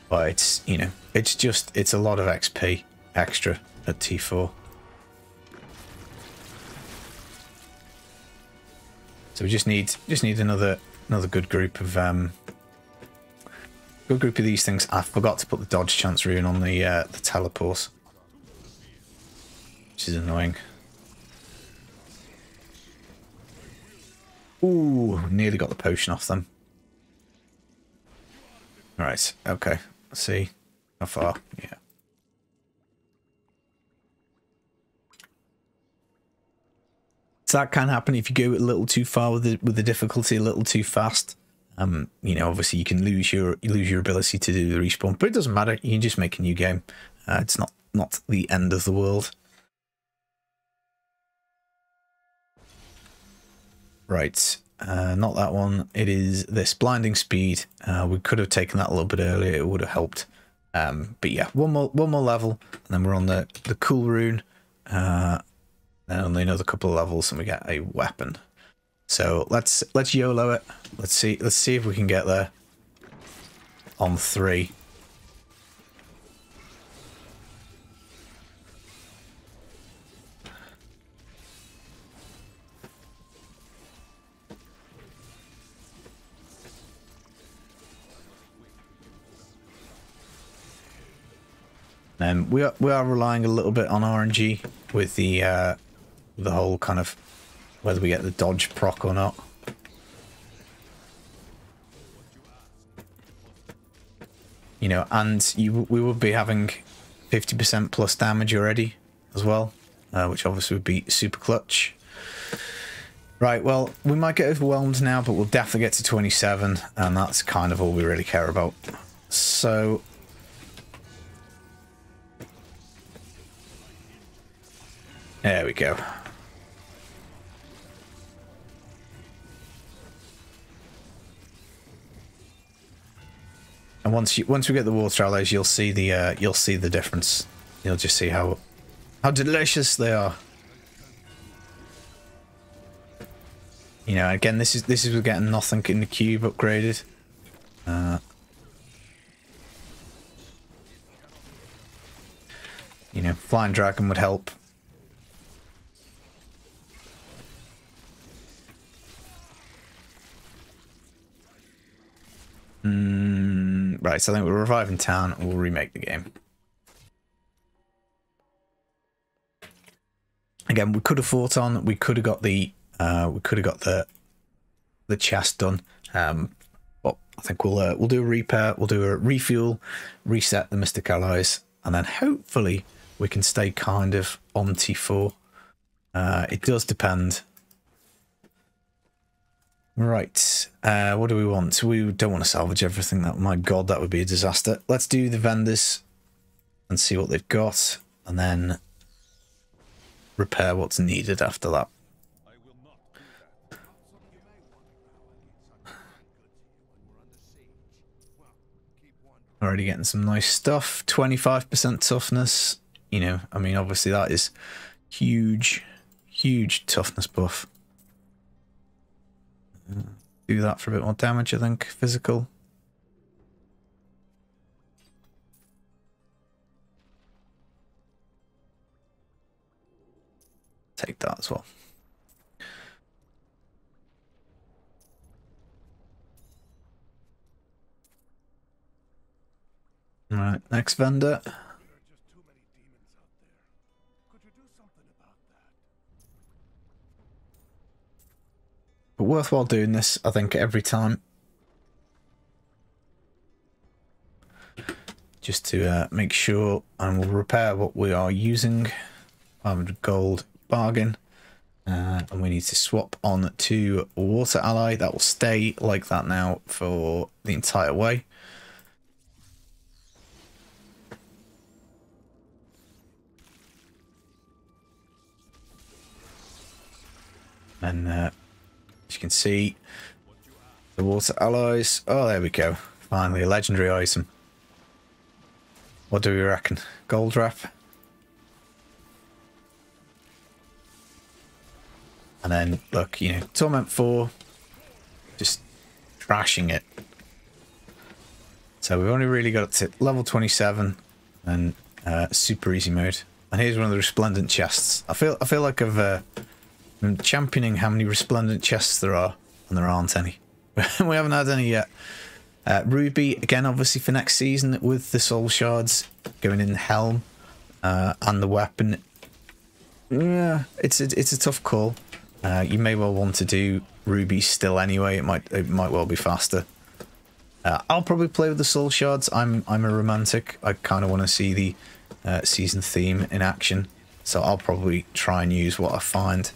but it's, you know, it's a lot of XP extra at T4. So we just need another good group of these things. I forgot to put the dodge chance rune on the teleport, which is annoying. Ooh, nearly got the potion off them. Right, okay. Let's see how far. Yeah. So that can happen if you go a little too far with the difficulty, a little too fast. You know, obviously you can lose your ability to do the respawn, but it doesn't matter. You can just make a new game. It's not the end of the world. Right, not that one. It is this blinding speed. We could have taken that a little bit earlier. It would have helped. But yeah, one more level, and then we're on the cool rune. Then only another couple of levels, and we get a weapon. So let's YOLO it. Let's see if we can get there on 3. We are relying a little bit on RNG with the whole kind of whether we get the dodge proc or not. You know, and we will be having 50% plus damage already as well, which obviously would be super clutch. Right, well, we might get overwhelmed now, but we'll definitely get to 27, and that's kind of all we really care about. So there we go. And once we get the water alloys, you'll see the difference. You'll just see how delicious they are. You know, again, this is with getting nothing in the cube upgraded. You know, Flying Dragon would help. Right, so I think we're reviving town and we'll remake the game. Again, we could have fought on, we could have got the chest done. But I think we'll do a repair, we'll do a refuel, reset the Mystic Allies, and then hopefully we can stay kind of on T4. It does depend. Right, what do we want? We don't want to salvage everything. That, my god, that would be a disaster. Let's do the vendors and see what they've got, and then repair what's needed after that. Already getting some nice stuff. 25% toughness. You know, I mean, obviously that is huge, huge toughness buff. Do that for a bit more damage, I think. Physical. Take that as well. Alright, next vendor. But worthwhile doing this, I think, every time. Just to make sure, and we'll repair what we are using. 500 gold bargain. And we need to swap on to Water Ally. That will stay like that now for the entire way. And as you can see, the Water Allies. Oh, there we go. Finally, a legendary item. What do we reckon? Gold wrap. And then, look, you know, Torment 4, just trashing it. So we've only really got to level 27 and super easy mode. And here's one of the resplendent chests. I feel like I'm championing how many resplendent chests there are, and there aren't any. We haven't had any yet. Ruby, again, obviously for next season with the Soul Shards going in the helm and the weapon. Yeah, it's a tough call. You may well want to do Ruby still anyway. It might well be faster. I'll probably play with the Soul Shards. I'm a romantic. I kind of want to see the season theme in action, so I'll probably try and use what I find.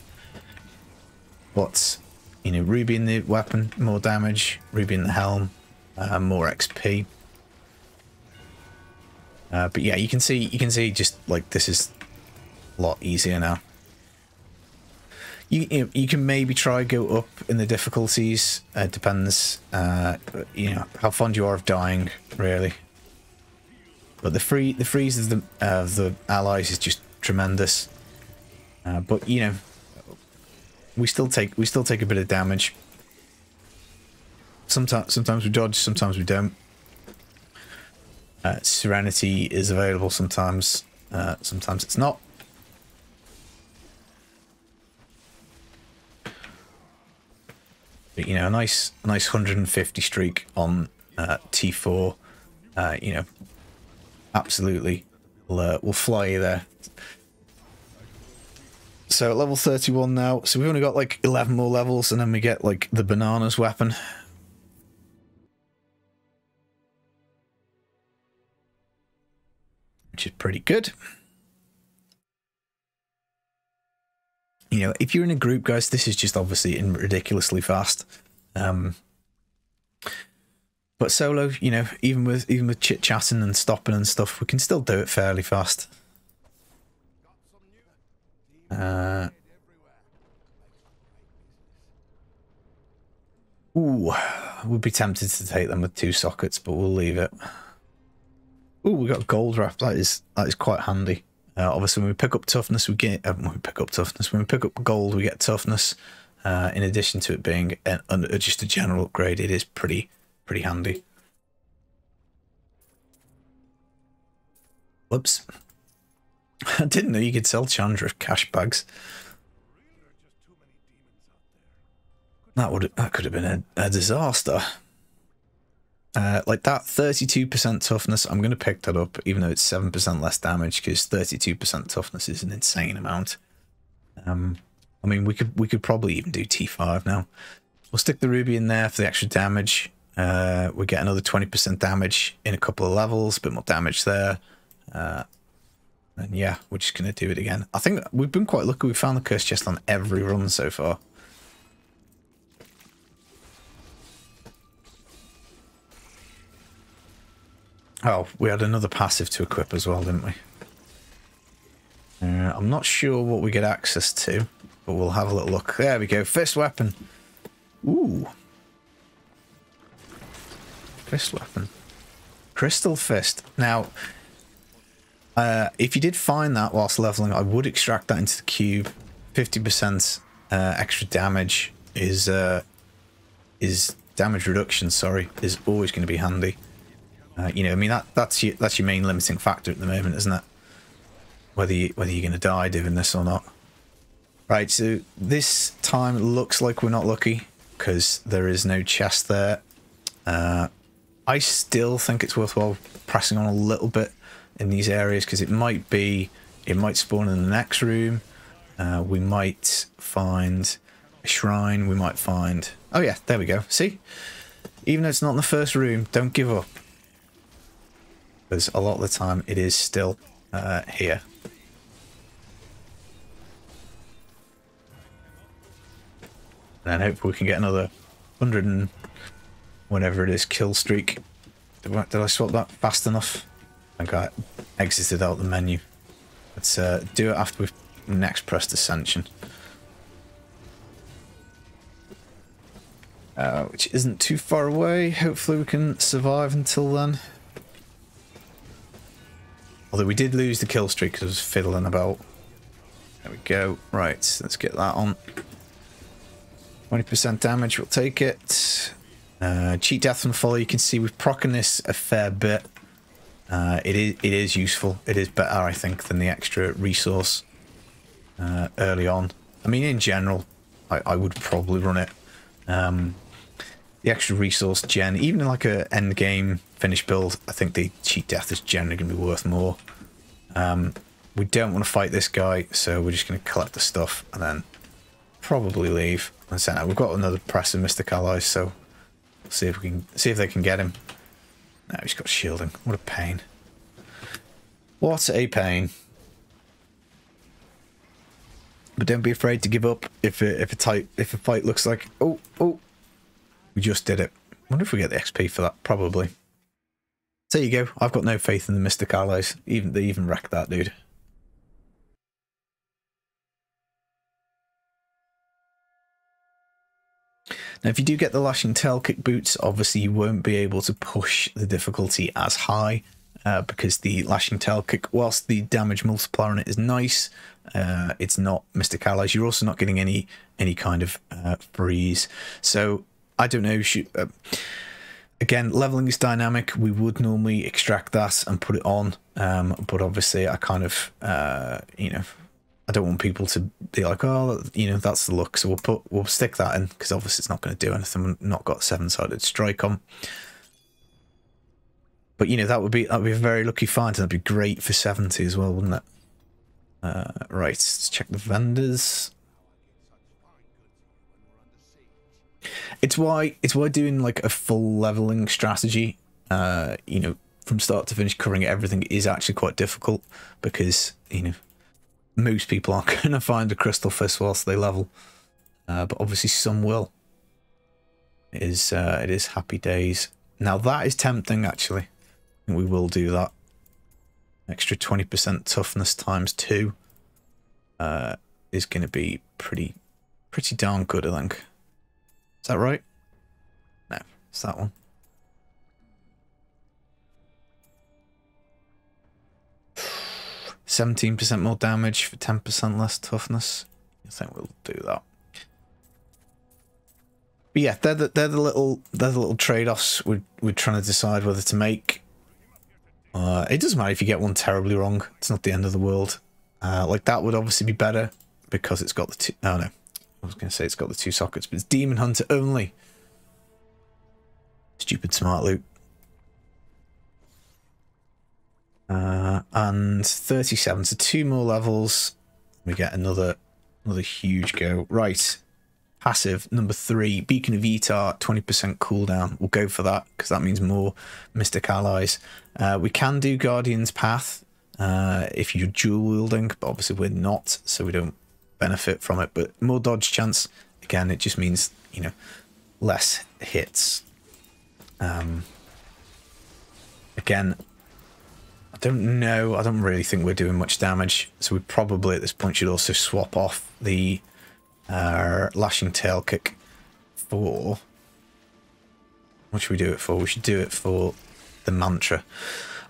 What's, you know, Ruby in the weapon, more damage. Ruby in the helm, more XP. But yeah, you can see just like this is a lot easier now. You can maybe try go up in the difficulties. It depends, you know, how fond you are of dying, really. But the freeze of the allies is just tremendous. But you know, we still take a bit of damage. Sometimes we dodge, sometimes we don't. Serenity is available sometimes. Sometimes it's not. But, you know, a nice 150 streak on T4, you know, absolutely we'll fly you there. So at level 31 now, so we've only got like 11 more levels, and then we get like the bananas weapon. Which is pretty good. You know, if you're in a group, guys, this is just obviously ridiculously fast. But solo, you know, even with chit-chatting and stopping and stuff, we can still do it fairly fast. Ooh, would be tempted to take them with 2 sockets, but we'll leave it. Ooh, we got gold wrap. That is quite handy. Obviously, when we pick up toughness, we get when we pick up gold, we get toughness. In addition to it being just a general upgrade, it is pretty handy. Whoops! I didn't know you could sell Chandra cash bags. That could have been a disaster. Like that 32% toughness, I'm going to pick that up, even though it's 7% less damage, because 32% toughness is an insane amount. I mean, we could probably even do T5 now. We'll stick the ruby in there for the extra damage. We get another 20% damage in a couple of levels, a bit more damage there. And yeah, we're just going to do it again. I think we've been quite lucky. We found the cursed chest on every run so far. Oh, we had another passive to equip as well, didn't we? I'm not sure what we get access to, but we'll have a little look. There we go. Fist weapon. Ooh. Fist weapon. Crystal fist. Now, if you did find that whilst leveling, I would extract that into the cube. 50% extra damage is damage reduction. Sorry, is always going to be handy. You know, I mean that's your main limiting factor at the moment, isn't it? Whether you're going to die doing this or not. Right, so this time it looks like we're not lucky because there is no chest there. I still think it's worthwhile pressing on a little bit in these areas because it might spawn in the next room. We might find a shrine. We might find. Oh yeah, there we go. See, even though it's not in the first room, don't give up. Because a lot of the time it is still here. And then hopefully we can get another 100 and whatever it is kill streak. Did I swap that fast enough? I think I exited out the menu. Let's do it after we've next pressed Ascension. Which isn't too far away. Hopefully we can survive until then. Although we did lose the kill streak because I was fiddling about. There we go. Right, let's get that on. 20% damage, we'll take it. Cheat death and follow. You can see we've proccing this a fair bit. It is useful. It is better, I think, than the extra resource early on. I mean, in general, I would probably run it. The extra resource gen, even in like a end game finish build, I think the cheat death is generally going to be worth more. We don't want to fight this guy, so we're just going to collect the stuff and then probably leave. And so now we've got another press of Mystic Allies, so we'll see if they can get him. No, he's got shielding. What a pain. What a pain. But don't be afraid to give up if a fight looks like oh we just did it. I wonder if we get the XP for that. Probably. So there you go. I've got no faith in the Mystic Allies. They even wrecked that dude. Now, if you do get the Lashing Tail Kick boots, obviously you won't be able to push the difficulty as high because the Lashing Tail Kick, whilst the damage multiplier on it is nice, it's not Mystic Allies. You're also not getting any kind of freeze. So I don't know. Again, leveling is dynamic. We would normally extract that and put it on, but obviously I kind of you know, I don't want people to be like, oh, you know, that's the look. So we'll stick that in because obviously it's not going to do anything. We've not got 7-sided strike on. But you know, that would be a very lucky find, and that'd be great for 70 as well, wouldn't it? Right, let's check the vendors. It's why doing like a full leveling strategy, you know, from start to finish, covering everything is actually quite difficult, because you know most people aren't going to find a crystal fist whilst they level, but obviously some will. It is happy days. Now that is tempting, actually. I think we will do that. Extra 20% toughness times 2 is going to be pretty darn good, I think. Is that right? No, it's that one. %17% more damage for 10% less toughness. I think we'll do that. But yeah, they're the little trade-offs we're trying to decide whether to make. It doesn't matter if you get one terribly wrong. It's not the end of the world. Like that would obviously be better because it's got the two. Oh no, I was going to say it's got the 2 sockets, but it's Demon Hunter only. Stupid smart loot. And 37, so 2 more levels. We get another huge go. Right, passive number 3, Beacon of Etar, 20% cooldown. We'll go for that because that means more Mystic Allies. We can do Guardian's Path if you're dual wielding, but obviously we're not, so we don't benefit from it. But more dodge chance. Again, it just means, you know, less hits. Again, I don't know. I don't really think we're doing much damage, so we probably at this point should also swap off the Lashing Tail Kick for... What should we do it for? We should do it for the Mantra.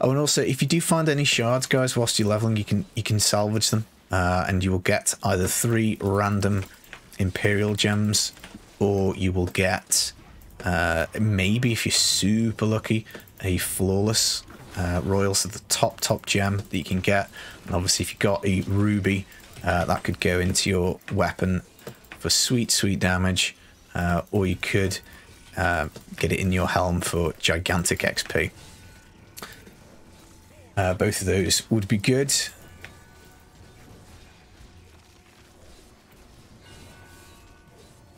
Oh, and also, if you do find any shards, guys, whilst you're leveling, you can salvage them, and you will get either 3 random Imperial Gems, or you will get, maybe if you're super lucky, a Flawless Royal, so the top gem that you can get. And obviously if you got a ruby, that could go into your weapon for sweet damage, or you could get it in your helm for gigantic XP. Both of those would be good.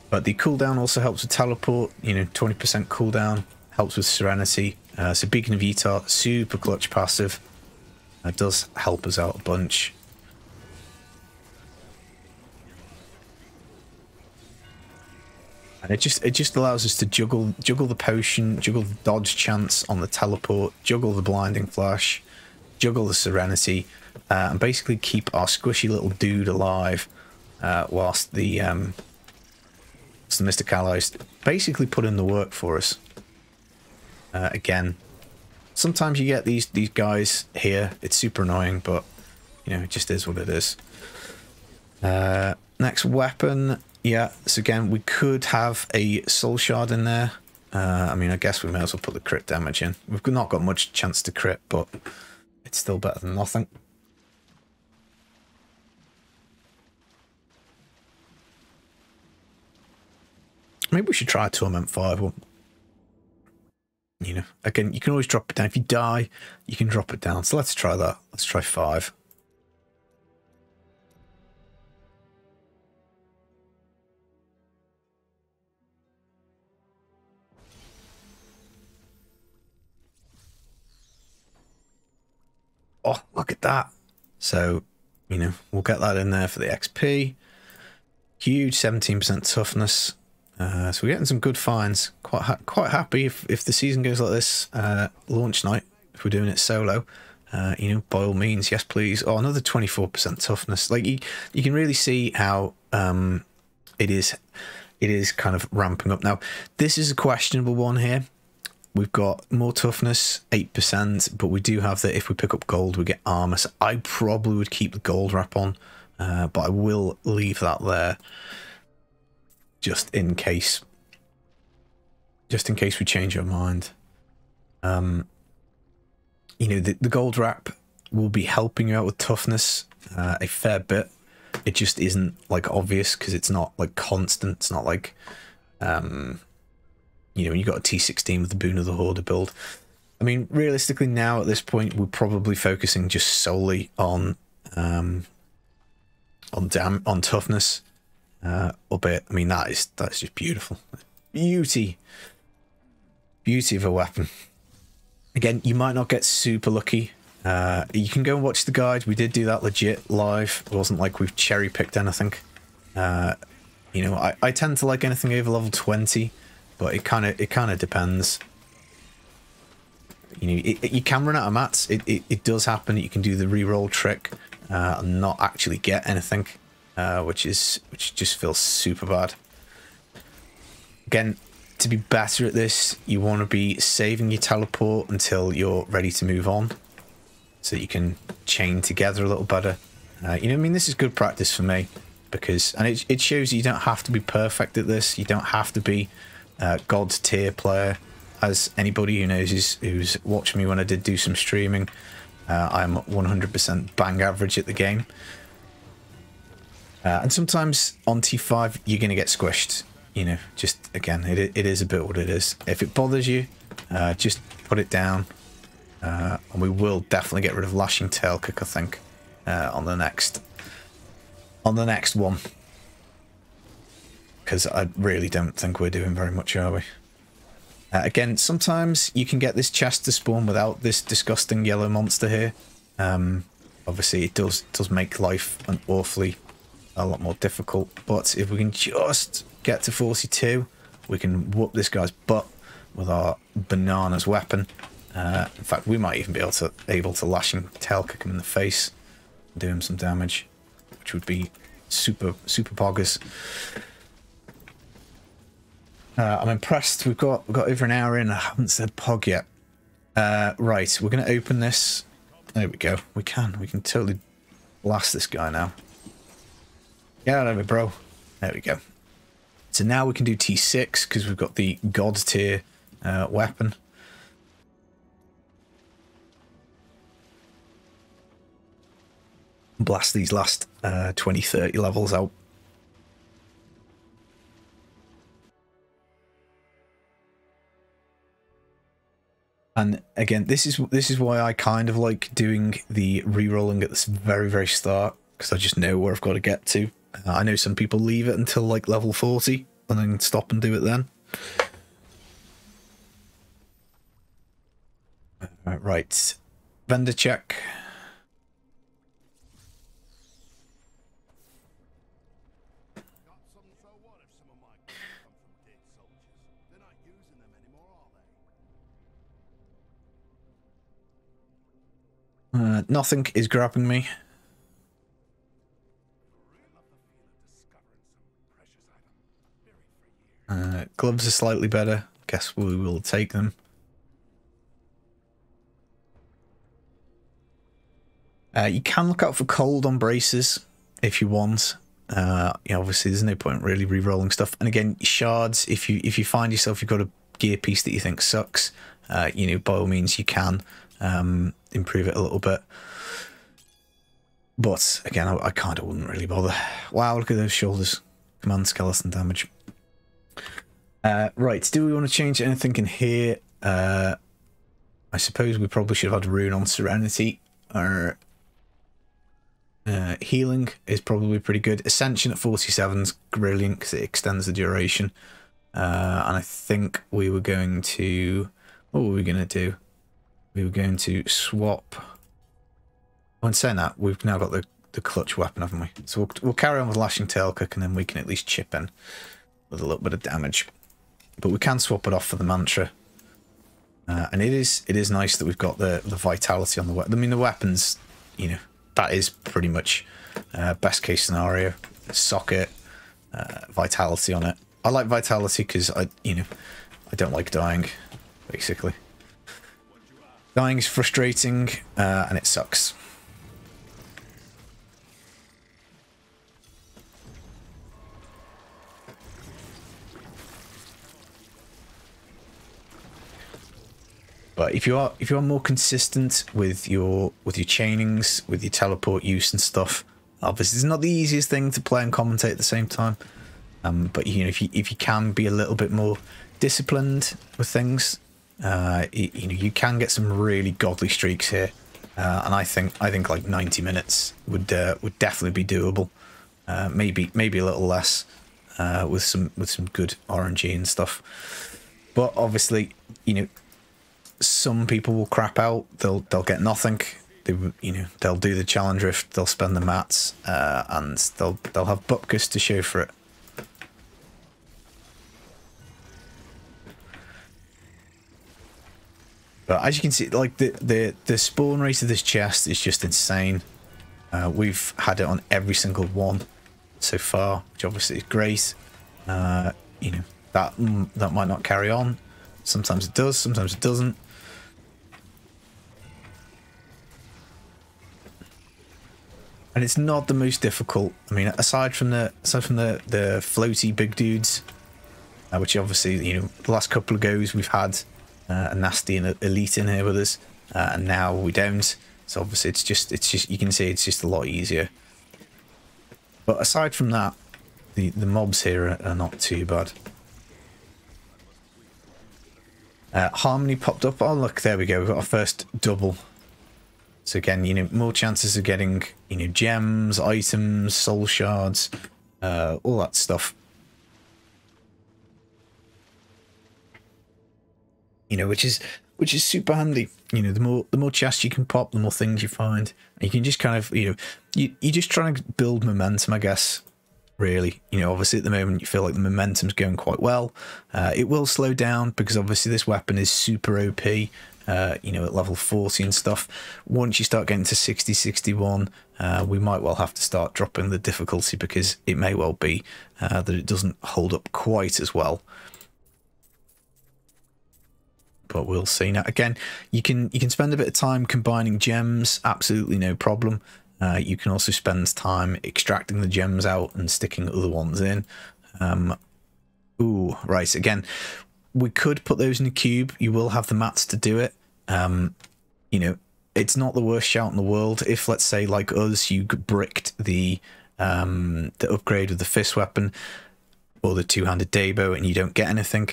But the cooldown also helps with teleport, you know, 20% cooldown, helps with Serenity. So Beacon of Etar, super clutch passive. Does help us out a bunch. And it just allows us to juggle the potion, juggle the dodge chance on the teleport, juggle the blinding flash, juggle the Serenity, and basically keep our squishy little dude alive, whilst the Mystic Allies basically put in the work for us. Again, sometimes you get these guys here. It's super annoying, but you know, it just is what it is. Next weapon, yeah. So again, we could have a Soul Shard in there. I mean, I guess we may as well put the crit damage in. We've not got much chance to crit, but it's still better than nothing. Maybe we should try a Torment 5 one. You know, again, you can always drop it down. If you die, you can drop it down. So let's try that. Let's try 5. Oh, look at that. So, you know, we'll get that in there for the XP. Huge 17% toughness. So we're getting some good finds. Quite happy if the season goes like this. Launch night, if we're doing it solo, you know, by all means, yes please. Oh, another 24% toughness. Like you can really see how it is kind of ramping up. Now this is a questionable one here. We've got more toughness, 8%, but we do have that if we pick up gold we get armor. So I probably would keep the gold wrap on, but I will leave that there. Just in case we change our mind. You know, the gold wrap will be helping you out with toughness a fair bit. It just isn't like obvious because it's not like constant. It's not like you know, when you got a T16 with the Boon of the Hoarder build. I mean, realistically now at this point, we're probably focusing just solely on toughness. Albeit, I mean, that's just beautiful. Beauty of a weapon. Again, you might not get super lucky. You can go and watch the guide. We did do that legit live. It wasn't like we've cherry picked anything. You know, I tend to like anything over level 20, but it kind of depends. You know, you can run out of mats. It does happen that you can do the re-roll trick and not actually get anything, which just feels super bad. Again, to be better at this, you want to be saving your teleport until you're ready to move on, so that you can chain together a little better. You know what I mean? This is good practice for me, because, and it shows you don't have to be perfect at this. You don't have to be God tier player. As anybody who knows who's watched me when I did do some streaming, I'm 100% bang average at the game. And sometimes on T5 you're going to get squished. You know, just again, it is a bit what it is. If it bothers you, just put it down. And we will definitely get rid of Lashing Tail Kick, I think, on the next one. Because I really don't think we're doing very much, are we? Again, sometimes you can get this chest to spawn without this disgusting yellow monster here. Obviously, it does make life a lot more difficult. But if we can just get to 42, we can whoop this guy's butt with our bananas weapon. In fact, we might even be able to Lashing Tail Kick him in the face, and do him some damage, which would be super poggers. I'm impressed. We've got over an hour in. I haven't said pog yet. Right, we're going to open this. There we go. We can totally blast this guy now. Get out of it, bro. There we go. So now we can do T6 because we've got the God tier weapon. Blast these last 20-30 levels out. And again, this is why I kind of like doing the re-rolling at the very, very start, because I just know where I've got to get to. I know some people leave it until like level 40 and then stop and do it then. Right, vendor check. Nothing is grabbing me. Gloves are slightly better. Guess we will take them. You can look out for cold on braces if you want. You know, obviously, there's no point really re-rolling stuff. And again, shards. If you find yourself you've got a gear piece that you think sucks, you know, by all means you can improve it a little bit. But again, I kind of wouldn't really bother. Wow, look at those shoulders. Command skeleton damage. Right, do we want to change anything in here? I suppose we probably should have had rune on Serenity. Or healing is probably pretty good. Ascension at 47 is brilliant because it extends the duration. And I think we were going to... What were we going to do? We were going to swap... When saying that, we've now got the clutch weapon, haven't we? So we'll carry on with Lashing Tail Kick, and then we can at least chip in with a little bit of damage. But we can swap it off for the mantra. And it is nice that we've got the vitality on the weapon. I mean, the weapons, you know, that is pretty much best case scenario. Socket, vitality on it. I like vitality because I don't like dying, basically. Dying is frustrating, and it sucks. But if you are more consistent with your chainings, with your teleport use and stuff, obviously it's not the easiest thing to play and commentate at the same time. But you know, if you can be a little bit more disciplined with things, You know, you can get some really godly streaks here, and I think like 90 minutes would definitely be doable. Maybe a little less with some good RNG and stuff. But obviously, you know, some people will crap out. They'll get nothing. They'll do the challenge rift. They'll spend the mats, and they'll have bupkis to show for it. But as you can see, like the spawn rate of this chest is just insane. We've had it on every single one so far, which obviously is great. You know, that might not carry on. Sometimes it does, sometimes it doesn't. And it's not the most difficult. I mean, aside from the floaty big dudes, which obviously, you know, the last couple of goes we've had a nasty and elite in here with us, and now we don't. So obviously it's just you can see it's just a lot easier. But aside from that, the mobs here are not too bad. Harmony popped up. Oh look, there we go. We've got our first double. So again, you know, more chances of getting, you know, gems, items, soul shards, all that stuff. You know, which is super handy. You know, the more chests you can pop, the more things you find. And you can just kind of, you know, you just try to build momentum, I guess. Really, you know, obviously at the moment you feel like the momentum's going quite well. It will slow down because obviously this weapon is super OP. You know, at level 40 and stuff. Once you start getting to 60, 61, we might well have to start dropping the difficulty because it may well be that it doesn't hold up quite as well. But we'll see. Now again, you can spend a bit of time combining gems, absolutely no problem. You can also spend time extracting the gems out and sticking other ones in. Ooh, right, again, we could put those in a cube. You will have the mats to do it. You know, it's not the worst shout in the world. If, let's say, like us, you bricked the upgrade of the fist weapon or the two-handed daibo and you don't get anything,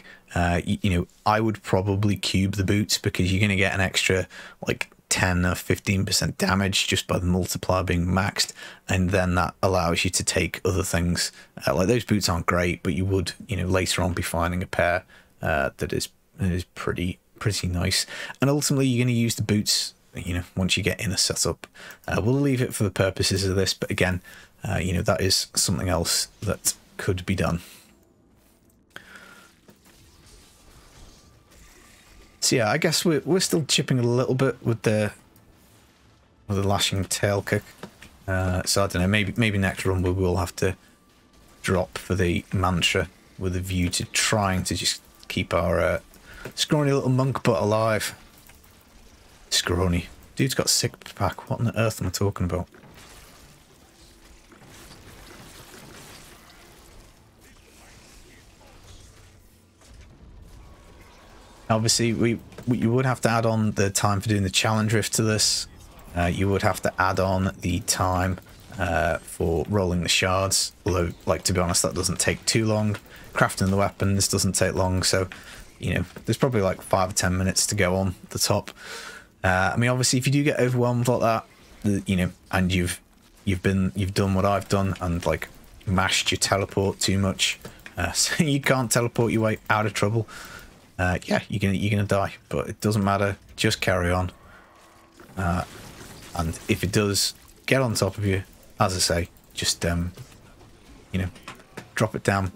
you know, I would probably cube the boots because you're going to get an extra, like, 10 or 15% damage just by the multiplier being maxed, and then that allows you to take other things. Like those boots aren't great, but you would, you know, later on be finding a pair that is pretty nice. And ultimately you're going to use the boots, you know, once you get in a setup. We'll leave it for the purposes of this, but again, you know, that is something else that could be done. So yeah, I guess we're still chipping a little bit with the lashing tail kick. So I don't know, maybe next run we will have to drop for the mantra with a view to trying to just keep our scrawny little monk butt alive. Scrawny. Dude's got 6-pack. What on earth am I talking about? Obviously, you would have to add on the time for doing the challenge rift to this. You would have to add on the time for rolling the shards. Although, like, to be honest, that doesn't take too long. Crafting the weapons doesn't take long, so you know there's probably like 5 or 10 minutes to go on the top. I mean, obviously, if you do get overwhelmed like that, you know, and you've done what I've done and like mashed your teleport too much, so you can't teleport your way out of trouble. Yeah, you're gonna die, but it doesn't matter. Just carry on. And if it does get on top of you, as I say, just you know, drop it down.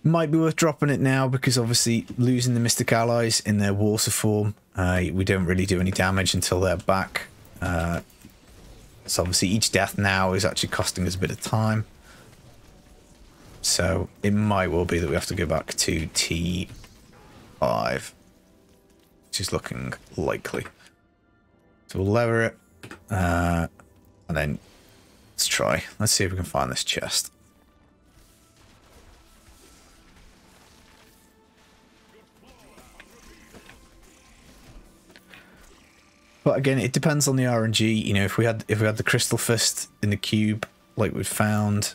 Might be worth dropping it now because obviously losing the Mystic Allies in their water form, we don't really do any damage until they're back. So obviously each death now is actually costing us a bit of time. So it might well be that we have to go back to T5, which is looking likely. So we'll lever it, and then let's try. Let's see if we can find this chest. But again, it depends on the RNG. You know, if we had the crystal fist in the cube, like we'd found,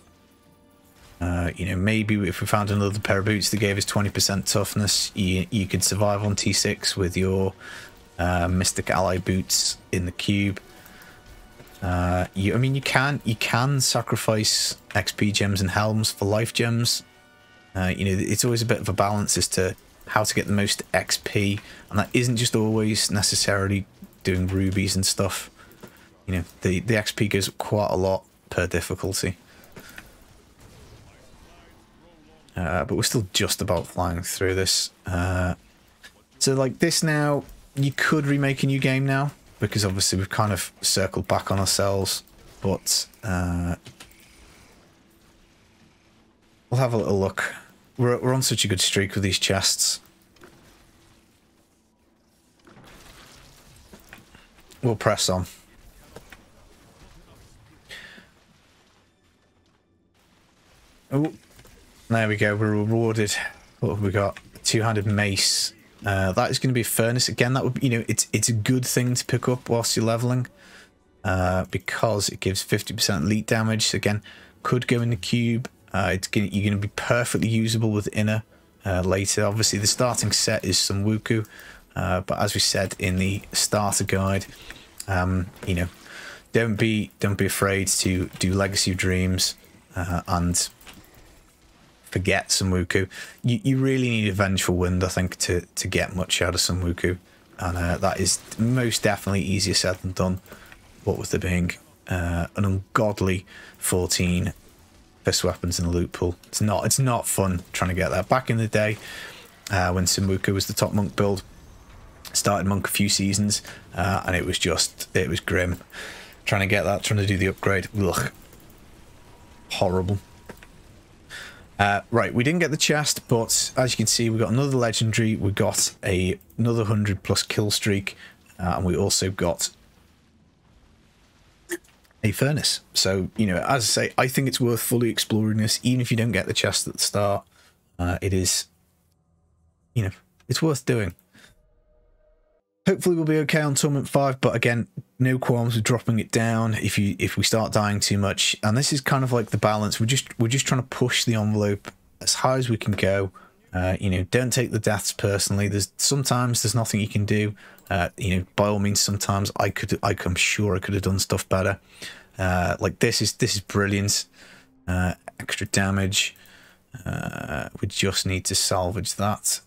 You know, maybe if we found another pair of boots that gave us 20% toughness, you could survive on T6 with your Mystic Ally boots in the cube. I mean, you can sacrifice XP gems and helms for life gems. You know, it's always a bit of a balance as to how to get the most XP, and that isn't just always necessarily doing rubies and stuff. You know, the XP goes up quite a lot per difficulty. But we're still just about flying through this. So like this now, you could remake a new game now, because obviously we've kind of circled back on ourselves, but we'll have a little look. We're on such a good streak with these chests. We'll press on. Oh, there we go. We're rewarded. What have we got? Two-handed mace. That is going to be a furnace again. That would, you know, it's a good thing to pick up whilst you're leveling, because it gives 50% elite damage. So again, could go in the cube. You're going to be perfectly usable with inner later. Obviously, the starting set is some Wuku, but as we said in the starter guide, you know, don't be afraid to do Legacy of Dreams and forget some Wuku. You really need a Vengeful Wind, I think, to get much out of some Wuku, and that is most definitely easier said than done. What with there being an ungodly 14 fist weapons in the loot pool, it's not fun trying to get that. Back in the day, when Sambuca was the top monk build, started monk a few seasons, and it was grim trying to get that, trying to do the upgrade. Ugh, horrible. Right, we didn't get the chest, but as you can see, we got another legendary. We got another 100+ kill streak, and we also got a furnace. So, you know, as I say, I think it's worth fully exploring this, even if you don't get the chest at the start. It is, you know, it's worth doing. Hopefully we'll be okay on Torment 5, but again, no qualms with dropping it down if we start dying too much. And this is kind of like the balance. We're just trying to push the envelope as high as we can go. You know, don't take the deaths personally. Sometimes there's nothing you can do. You know, by all means, sometimes I'm sure I could have done stuff better. Like this is brilliant. Extra damage. We just need to salvage that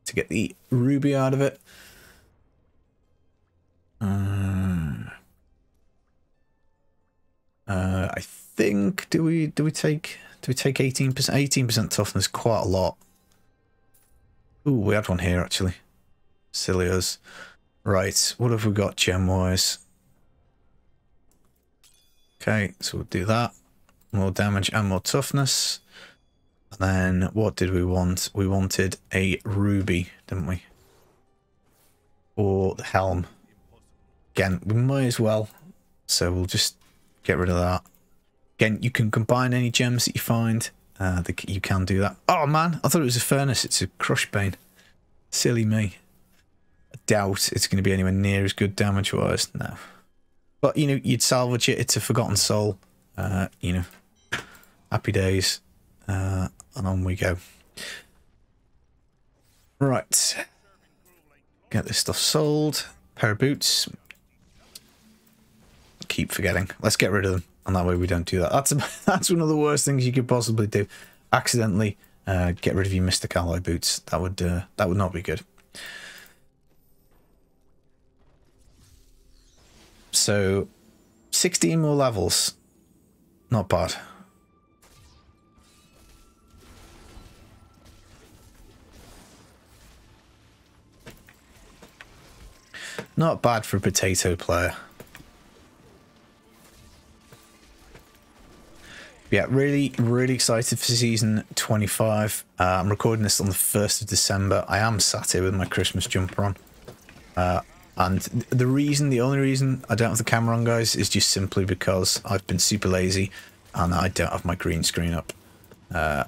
to get the ruby out of it. I think do we take 18%? 18% toughness, quite a lot. Ooh, we had one here actually. Silly us. Right, what have we got gem wise? Okay, so we'll do that. More damage and more toughness. And then what did we want? We wanted a ruby, didn't we? Or the helm. Again, we might as well. So we'll just get rid of that. Again, you can combine any gems that you find. You can do that. Oh man, I thought it was a furnace. It's a crush bane. Silly me. I doubt it's going to be anywhere near as good damage wise. No. But, you know, you'd salvage it. It's a forgotten soul. You know, happy days. And on we go. Right. Get this stuff sold. Pair of boots. Keep forgetting. Let's get rid of them. And that way we don't do that. That's one of the worst things you could possibly do. Accidentally get rid of your Mystic Ally boots. That would not be good. So 16 more levels. Not bad. Not bad for a potato player. Yeah, really, really excited for season 25. I'm recording this on the 1st of December. I am sat here with my Christmas jumper on. And the only reason I don't have the camera on, guys, is just simply because I've been super lazy and I don't have my green screen up. And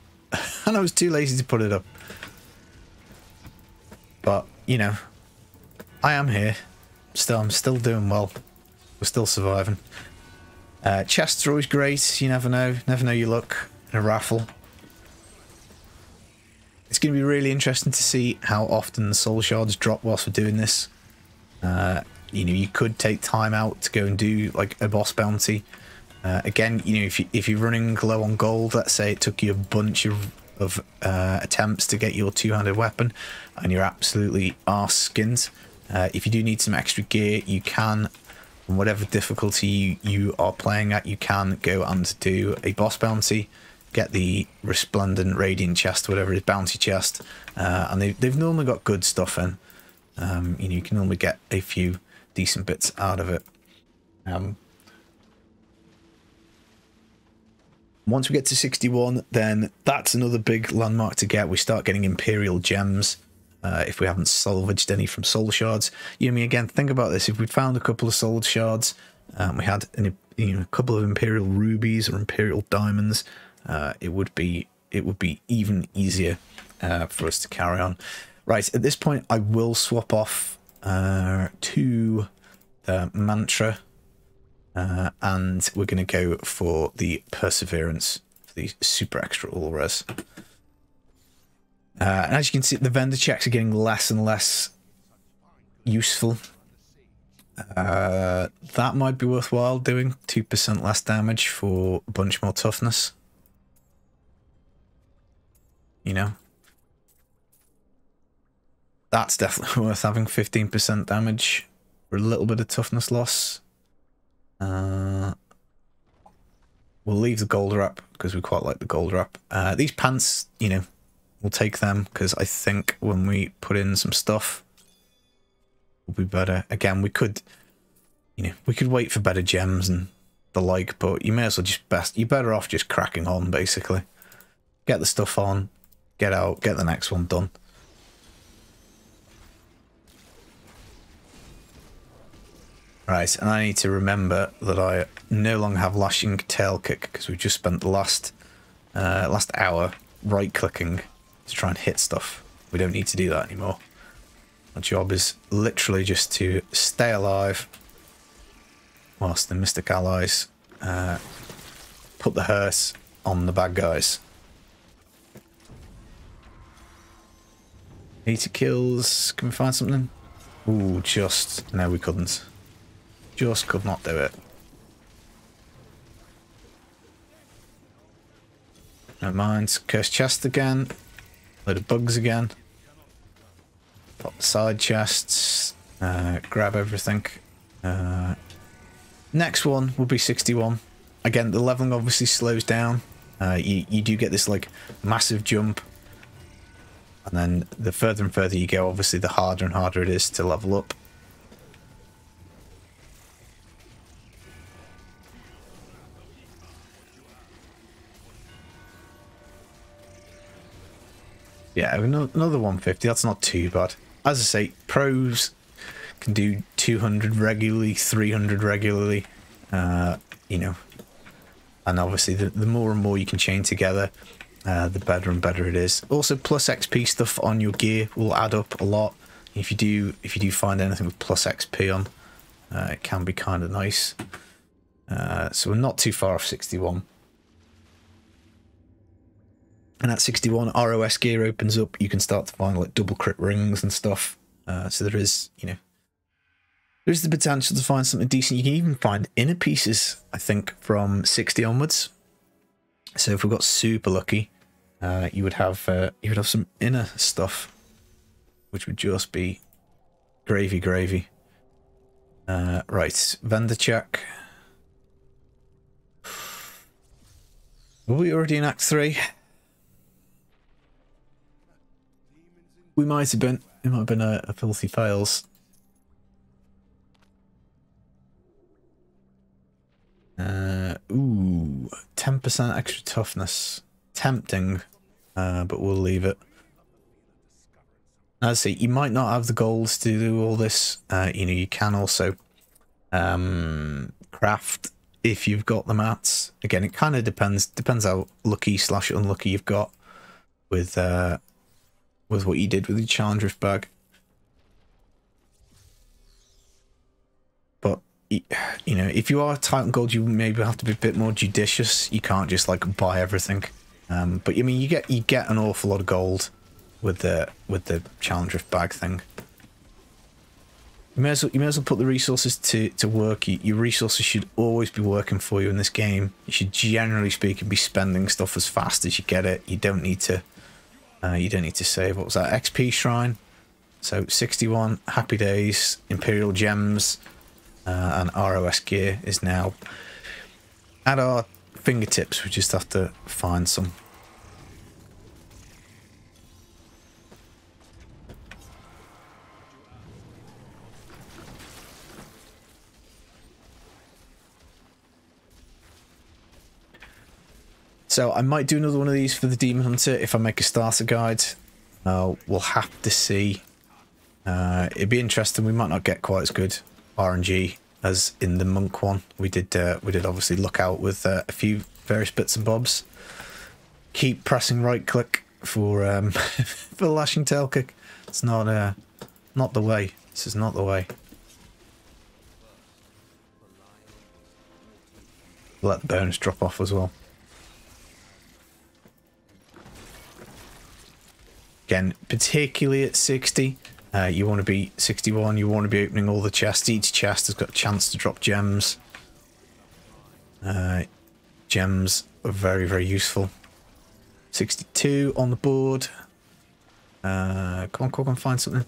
I was too lazy to put it up. But, you know, I am here. I'm still doing well. We're still surviving. Chests are always great. You never know your luck in a raffle. It's going to be really interesting to see how often the Soul Shards drop whilst we're doing this. You know, you could take time out to go and do like a boss bounty. Again, you know, if you're running low on gold, let's say it took you a bunch of attempts to get your two-handed weapon, and you're absolutely arse-skinned. If you do need some extra gear, you can, on whatever difficulty you are playing at, you can go and do a boss bounty, get the resplendent radiant chest, whatever it is, bounty chest, and they've normally got good stuff in. You know, you can normally get a few decent bits out of it. Once we get to 61, then that's another big landmark to get. We start getting Imperial gems. If we haven't salvaged any from Soul Shards. You know, I mean, again, think about this. If we'd found a couple of Soul Shards, we had a couple of Imperial rubies or Imperial diamonds, it would be even easier for us to carry on. Right, at this point, I will swap off to Mantra, and we're going to go for the Perseverance, for the super extra all res. And as you can see, the vendor checks are getting less and less useful. That might be worthwhile doing. 2% less damage for a bunch more toughness. You know? That's definitely worth having. 15% damage for a little bit of toughness loss. We'll leave the gold wrap because we quite like the gold wrap. These pants, you know, we'll take them because I think when we put in some stuff, will be better. Again, we could, you know, we could wait for better gems and the like, but you may as well just you're better off just cracking on, basically. Get the stuff on, get out, get the next one done. Right, and I need to remember that I no longer have lashing tail kick because we've just spent the last hour right-clicking to try and hit stuff. We don't need to do that anymore. Our job is literally just to stay alive whilst the Mystic Allies put the hurt on the bad guys. 80 kills. Can we find something? Ooh, just... No, we couldn't. Just could not do it. Never mind. Cursed chest again. Load of bugs again. Pop the side chests. Grab everything. Next one will be 61. Again, the leveling obviously slows down. You do get this like massive jump. And then the further and further you go, obviously the harder and harder it is to level up. Yeah, another 150, that's not too bad. As I say, pros can do 200 regularly, 300 regularly, you know. And obviously the more and more you can chain together, the better and better it is. Also, plus XP stuff on your gear will add up a lot. If you do find anything with plus XP on, it can be kind of nice. So we're not too far off 61. And at 61, ROS gear opens up. You can start to find like double crit rings and stuff. So there is, you know, there's the potential to find something decent. You can even find inner pieces, I think, from 60 onwards. So if we got super lucky, you would have some inner stuff, which would just be gravy, gravy. Right, vendor check. Were we already in Act 3? We might have been. It might have been a filthy fails. Ooh, 10% extra toughness. Tempting, but we'll leave it. As I say, you might not have the goals to do all this. You know, you can also craft if you've got the mats. Again, it kind of depends how lucky / unlucky you've got with what you did with the challenge rift bag. But you know, if you are tight on gold, you maybe have to be a bit more judicious. You can't just like buy everything. But I mean, you get an awful lot of gold with the challenge rift bag thing. You may as well put the resources to work. Your resources should always be working for you in this game. You should, generally speaking, be spending stuff as fast as you get it. You don't need to save. What was that? XP shrine. So 61 happy days, Imperial gems, and ROS gear is now at our fingertips. We just have to find some. So I might do another one of these for the Demon Hunter if I make a starter guide. We'll have to see. It'd be interesting. We might not get quite as good RNG as in the monk one. We did obviously luck out with a few various bits and bobs. Keep pressing right click for for the lashing tail kick. It's not the way. This is not the way. Let the bonus drop off as well. Again, particularly at 60, you want to be 61, you want to be opening all the chests. Each chest has got a chance to drop gems. Gems are very, very useful. 62 on the board. Come on, find something.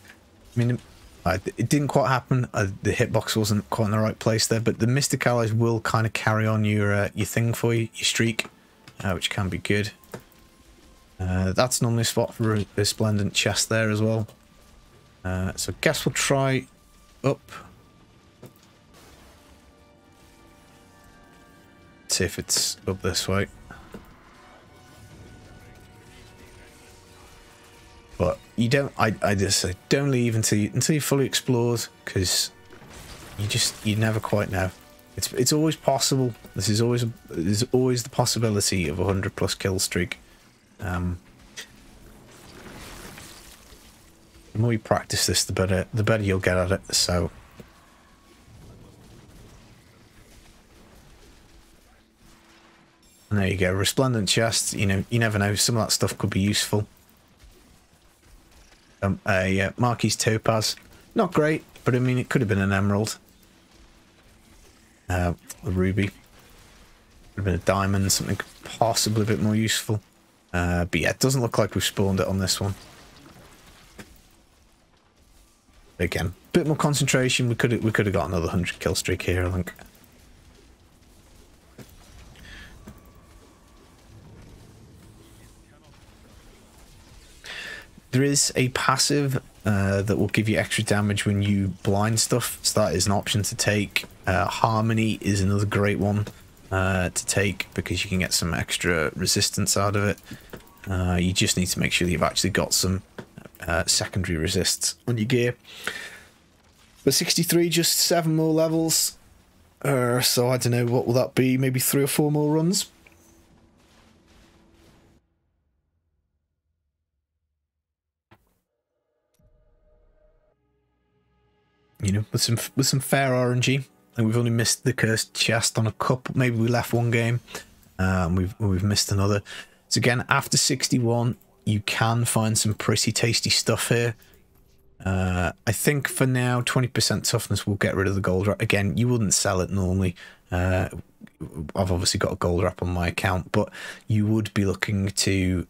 I mean, it didn't quite happen. The hitbox wasn't quite in the right place there, but the Mystic Allies will kind of carry on your thing for you, your streak, which can be good. That's normally a spot for a resplendent chest there as well. So I guess we'll try up. See if it's up this way. But you don't. I just say don't leave until you fully explored, because you never quite know. It's always possible. There's always the possibility of a 100+ kill streak. The more you practice this, the better you'll get at it. So, and there you go, resplendent chest. You know, you never know. Some of that stuff could be useful. A Marquis topaz, not great, but I mean, it could have been an emerald. A ruby, could have been a diamond, something possibly a bit more useful. But yeah, it doesn't look like we've spawned it on this one. Again, a bit more concentration. We could have got another 100 kill streak here, I think. There is a passive that will give you extra damage when you blind stuff, so that is an option to take. Harmony is another great one to take, because you can get some extra resistance out of it. You just need to make sure that you've actually got some secondary resists on your gear. But 63, just 7 more levels. So I don't know, what will that be? Maybe 3 or 4 more runs? You know, with some fair RNG. And we've only missed the cursed chest on a couple. Maybe we left one game, and we've missed another. So again, after 61, you can find some pretty tasty stuff here. I think for now, 20% toughness will get rid of the gold wrap. Again, you wouldn't sell it normally. I've obviously got a gold wrap on my account, but you would be looking to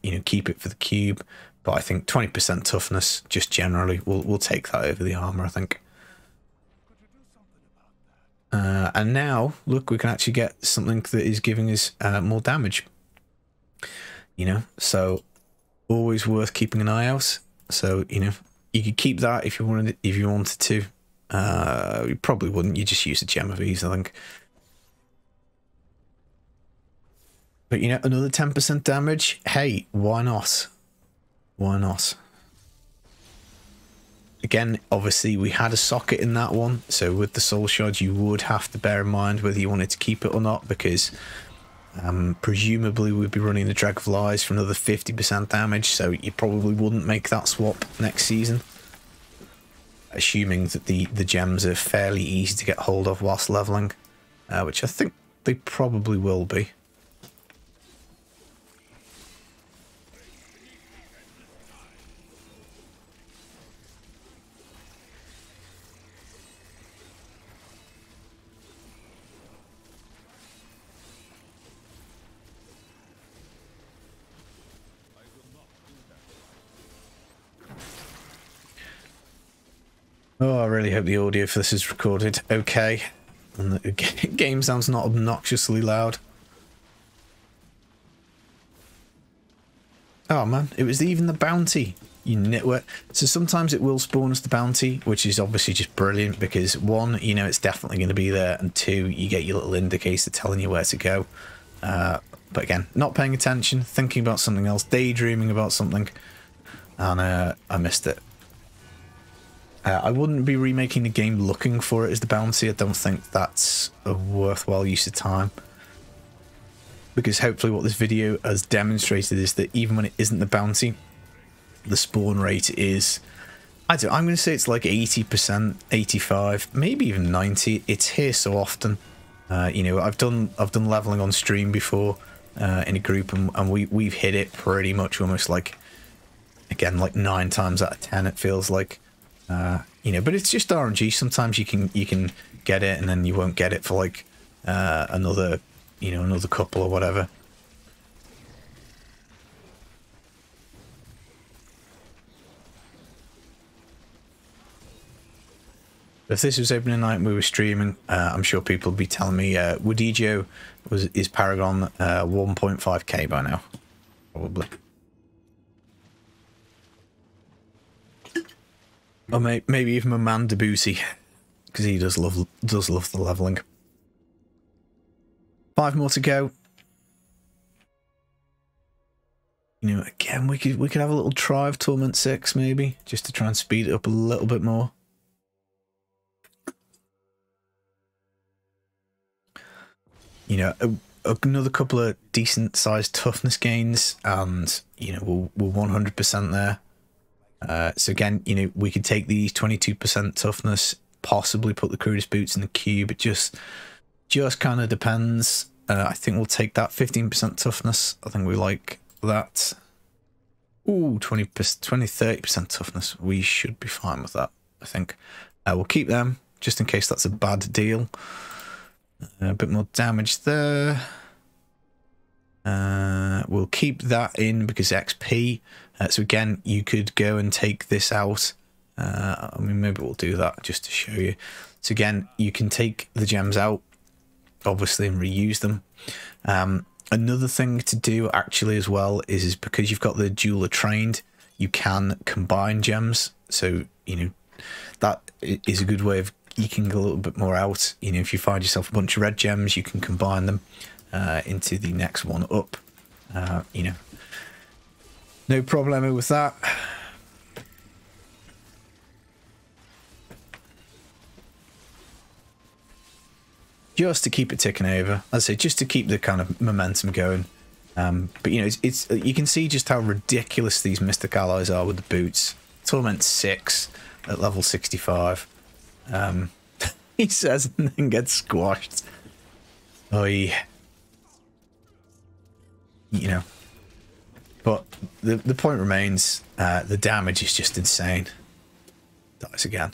you know, keep it for the cube. But I think 20% toughness, just generally, we'll take that over the armor, I think. And now, look, we can actually get something that is giving us more damage. You know, so always worth keeping an eye out. So, you know, you could keep that if you wanted to. You probably wouldn't. You just use a gem of ease, I think. But you know, another 10% damage. Hey, why not? Why not? Again, obviously we had a socket in that one, so with the Soul Shards you would have to bear in mind whether you wanted to keep it or not, because presumably we'd be running the Dreg of Lies for another 50% damage, so you probably wouldn't make that swap next season. Assuming that the gems are fairly easy to get hold of whilst leveling, which I think they probably will be. Oh, I really hope the audio for this is recorded okay. And the game sounds not obnoxiously loud. Oh man, it was even the bounty, you nitwit. So sometimes it will spawn us the bounty, which is obviously just brilliant because one, you know it's definitely going to be there, and two, you get your little indicator telling you where to go. But again, not paying attention, thinking about something else, daydreaming about something, and I missed it. I wouldn't be remaking the game looking for it as the bounty. I don't think that's a worthwhile use of time. Because hopefully what this video has demonstrated is that even when it isn't the bounty, the spawn rate is, I'm going to say it's like 80%, 85, maybe even 90. It's here so often. You know, I've done leveling on stream before in a group, and we've hit it pretty much almost like, again, like 9 times out of 10 it feels like. You know, but it's just RNG. Sometimes you can get it and then you won't get it for like another, you know, another couple or whatever. If this was opening night and we were streaming, I'm sure people would be telling me Woodijo is Paragon 1.5k by now, probably. Or maybe even my man Debussy, because he does love the leveling. 5 more to go. You know, again, we could have a little try of Torment 6 maybe, just to try and speed it up a little bit more. You know, another couple of decent sized toughness gains, and you know we're 100% there. So again, you know, we could take these 22% toughness, possibly put the crudest boots in the cube. It just kind of depends. I think we'll take that 15% toughness. I think we like that. Ooh, 30% toughness. We should be fine with that, I think. We'll keep them just in case that's a bad deal. A bit more damage there. We'll keep that in because XP. So again, you could go and take this out. I mean, maybe we'll do that just to show you. So again, you can take the gems out, obviously, and reuse them. Another thing to do actually as well is because you've got the jeweler trained, you can combine gems. So, you know, that is a good way of eking a little bit more out. You know, if you find yourself a bunch of red gems, you can combine them into the next one up. You know, no problemo with that. Just to keep it ticking over, I'd say, just to keep the kind of momentum going. But you know, it's you can see just how ridiculous these mystic allies are with the boots. Torment 6 at level 65. He says and then gets squashed. Oh, yeah. You know, but the point remains, the damage is just insane. Dies again.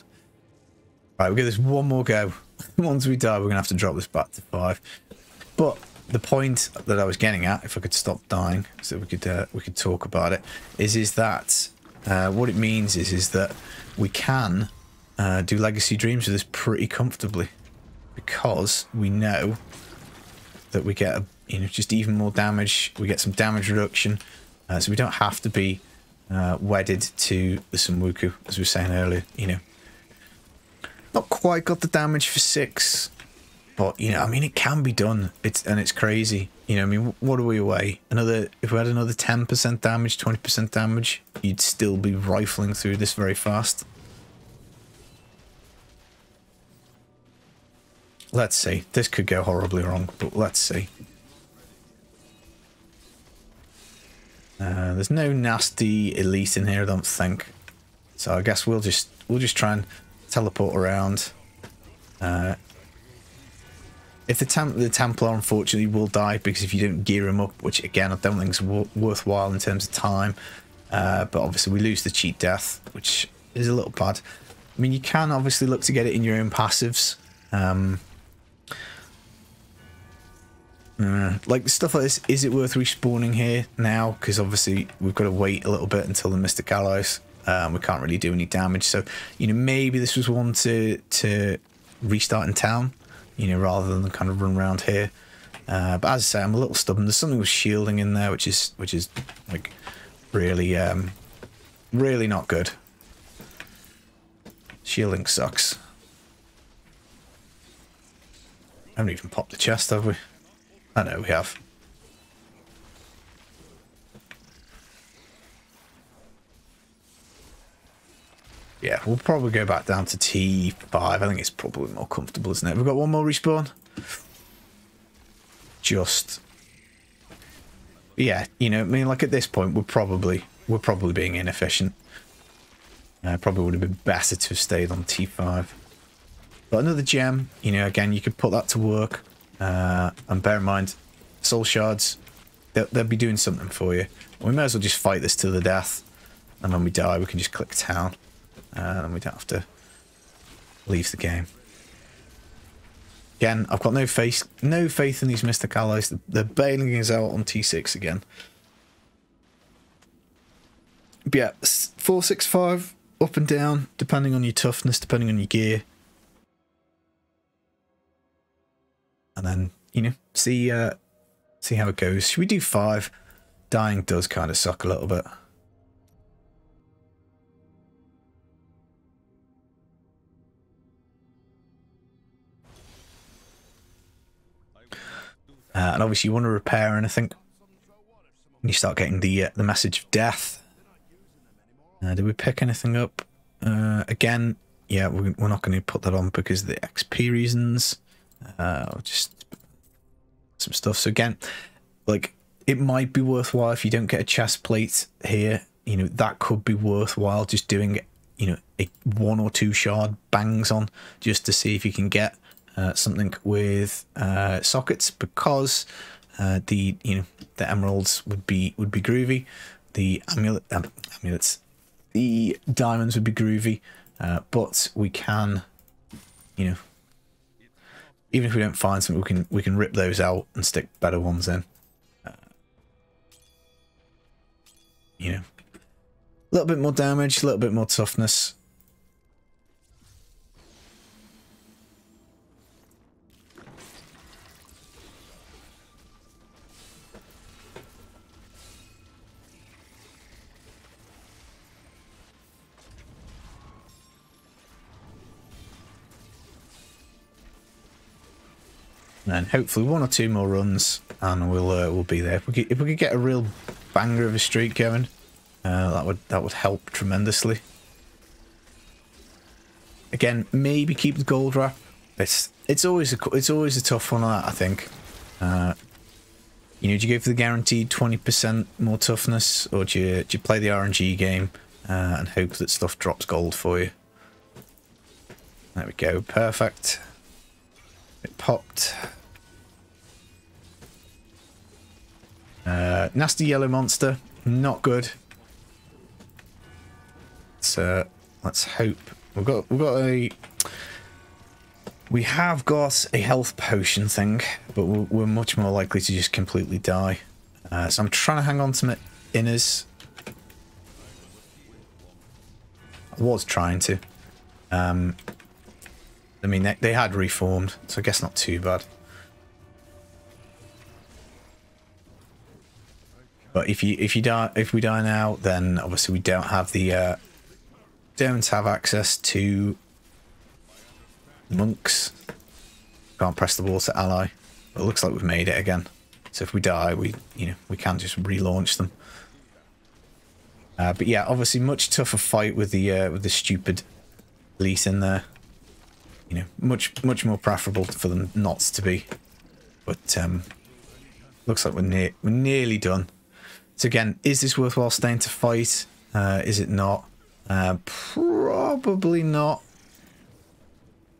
Right, we'll give this one more go. Once we die, we're gonna have to drop this back to 5. But the point that I was getting at, if I could stop dying, so we could talk about it, is that what it means is that we can do Legacy Dreams with this pretty comfortably, because we know that we get you know, just even more damage. We get some damage reduction, so we don't have to be wedded to the Samwuku, as we were saying earlier. You know, not quite got the damage for 6, but you know, I mean, it can be done. It's crazy. You know, I mean, what are we away? If we had another 10% damage, 20% damage, you'd still be rifling through this very fast. Let's see. This could go horribly wrong, but let's see. There's no nasty elite in here, I don't think. So I guess we'll just try and teleport around. If the Templar unfortunately will die because if you don't gear him up, which again I don't think is worthwhile in terms of time. But obviously we lose the cheat death, which is a little bad. I mean, you can obviously look to get it in your own passives. Like stuff like this, is it worth respawning here now? Because obviously we've got to wait a little bit until the Mystic Allies We can't really do any damage. So, you know, maybe this was one to restart in town, you know, rather than kind of run around here. But as I say, I'm a little stubborn. There's something with shielding in there, which is like really, really not good. Shielding sucks. I haven't even popped the chest, have we? I know we have. Yeah, we'll probably go back down to T5. I think it's probably more comfortable, isn't it? We've got one more respawn. Yeah, you know, I mean, like at this point, we're probably being inefficient. Probably would have been better to have stayed on T5. But another gem, you know, again, you could put that to work. And bear in mind, Soul Shards, they'll be doing something for you. We may as well just fight this to the death. And when we die, we can just click town. And we don't have to leave the game. Again, I've got no faith in these Mystic Allies. They're bailing us out on T6 again. But yeah, 465 up and down, depending on your toughness, depending on your gear. And then, you know, see how it goes. Should we do 5? Dying does kind of suck a little bit. And obviously you want to repair anything. And you start getting the message of death. Did we pick anything up? Again, yeah, we're not going to put that on because of the XP reasons. Just some stuff. So again, like, it might be worthwhile if you don't get a chest plate here. You know, that could be worthwhile just doing, you know, a 1 or 2 shard bangs on just to see if you can get something with sockets, because the emeralds would be groovy, the amulets, the diamonds would be groovy, but we can, you know, even if we don't find something, we can rip those out and stick better ones in. You know, a little bit more damage, a little bit more toughness. And hopefully 1 or 2 more runs, and we'll be there. If we could get a real banger of a streak going, that would help tremendously. Again, maybe keep the gold wrap. It's always a tough one, I think. You know, do you go for the guaranteed 20% more toughness, or do you play the RNG game and hope that stuff drops gold for you? There we go, perfect. It popped. Nasty yellow monster, not good. So let's hope we have got a health potion thing, but we're much more likely to just completely die. So I'm trying to hang on to my inners. I was trying to. I mean, they had reformed, so I guess not too bad. But if we die now, then obviously we don't have the don't have access to monks. Can't press the water ally. But it looks like we've made it again. So if we die, we can't just relaunch them. But yeah, obviously much tougher fight with the stupid elite in there. You know, much more preferable for them not to be. But looks like we're nearly done. So again, is this worthwhile staying to fight? Is it not? Probably not.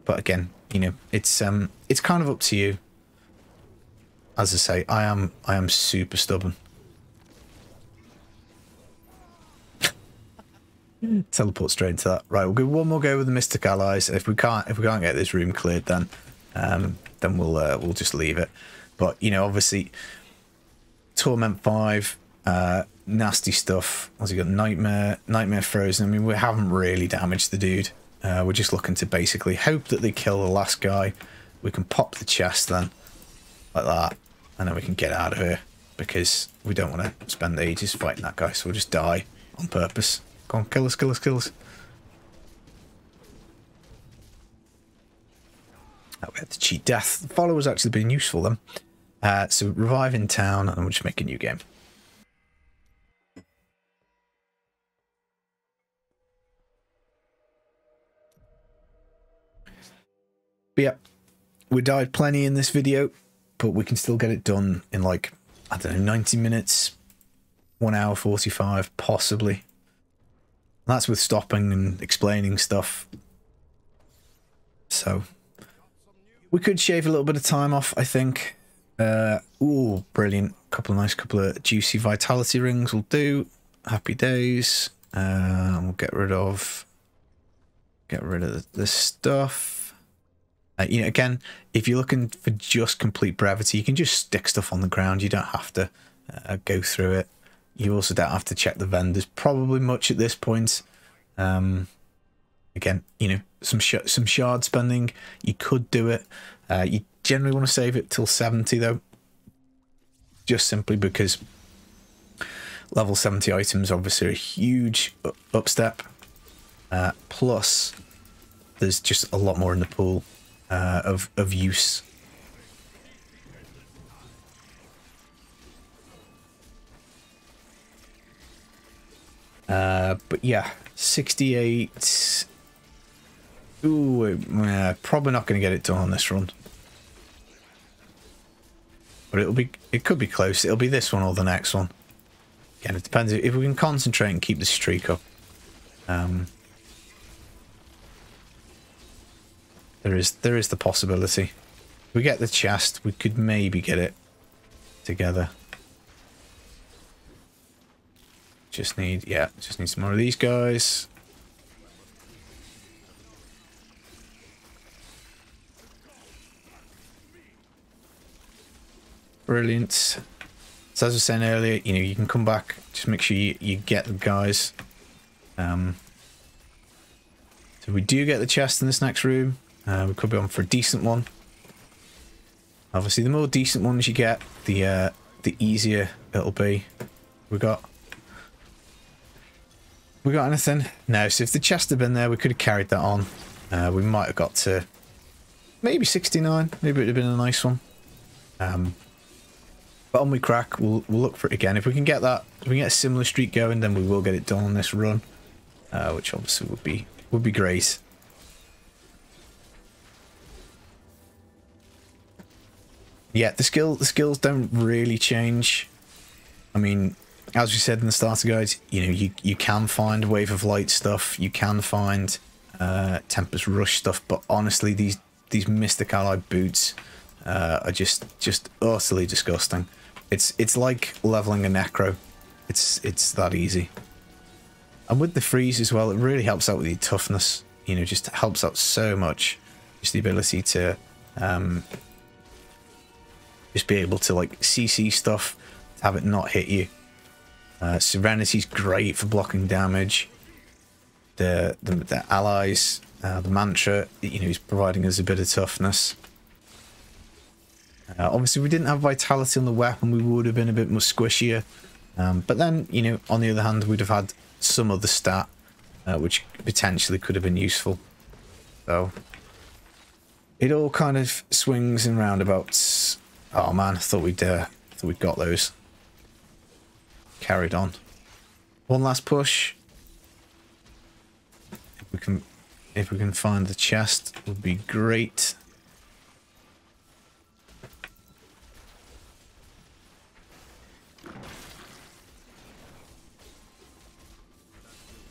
But again, you know, it's kind of up to you. As I say, I am super stubborn. Teleport straight into that. Right, we'll go one more go with the Mystic Allies. If we can't get this room cleared, then we'll just leave it. But you know, obviously, Torment 5, nasty stuff. What's he got? Nightmare Frozen. I mean, we haven't really damaged the dude. We're just looking to basically hope that they kill the last guy. We can pop the chest then, like that, and then we can get out of here, because we don't want to spend ages fighting that guy, so we'll just die on purpose. Go on, kill us, kill us, kill us. Oh, we had to cheat death. The follower's actually been useful then. So revive in town, and we'll just make a new game. But yeah, we died plenty in this video, but we can still get it done in, like, I don't know, 90 minutes, 1 hour 45, possibly. That's with stopping and explaining stuff. So we could shave a little bit of time off, I think. Ooh, brilliant. Couple of juicy vitality rings will do. Happy days. We'll get rid of the stuff. You know, again, if you're looking for just complete brevity, you can just stick stuff on the ground. You don't have to go through it. You also don't have to check the vendors probably much at this point. Again, you know, some shard spending, you could do it. You generally want to save it till 70 though, just simply because level 70 items obviously are a huge up step. Plus, there's just a lot more in the pool of use. But yeah, 68. Ooh, probably not going to get it done on this run. But it could be close. It'll be this one or the next one. Again, it depends if we can concentrate and keep the streak up. There is the possibility. If we get the chest, we could maybe get it together. Just need some more of these guys. Brilliant. So as I was saying earlier, you know, you can come back, just make sure you get the guys. So we do get the chest in this next room. We could be on for a decent one. Obviously, the more decent ones you get, the easier it'll be. We got anything? No. So if the chest had been there, we could have carried that on. We might have got to maybe 69. Maybe it would have been a nice one. But on we crack. We'll look for it again. If we can get that, if we can get a similar streak going, then we will get it done on this run, which obviously would be great. Yeah, the skills don't really change. I mean, as we said in the starter guide, you know, you can find Wave of Light stuff, you can find Tempest Rush stuff, but honestly, these Mystic Allied boots are just utterly disgusting. It's like leveling a Necro. It's that easy. And with the freeze as well, it really helps out with your toughness. You know, just helps out so much. Just the ability to just be able to like CC stuff, to have it not hit you. Serenity's great for blocking damage. The allies, the mantra, you know, is providing us a bit of toughness. Obviously, we didn't have vitality on the weapon, we would have been a bit more squishier. But then, you know, on the other hand, we'd have had some other stat, which potentially could have been useful. So, it all kind of swings and roundabouts. Oh man, I thought we'd got those. Carried on. One last push. If we can find the chest, would be great.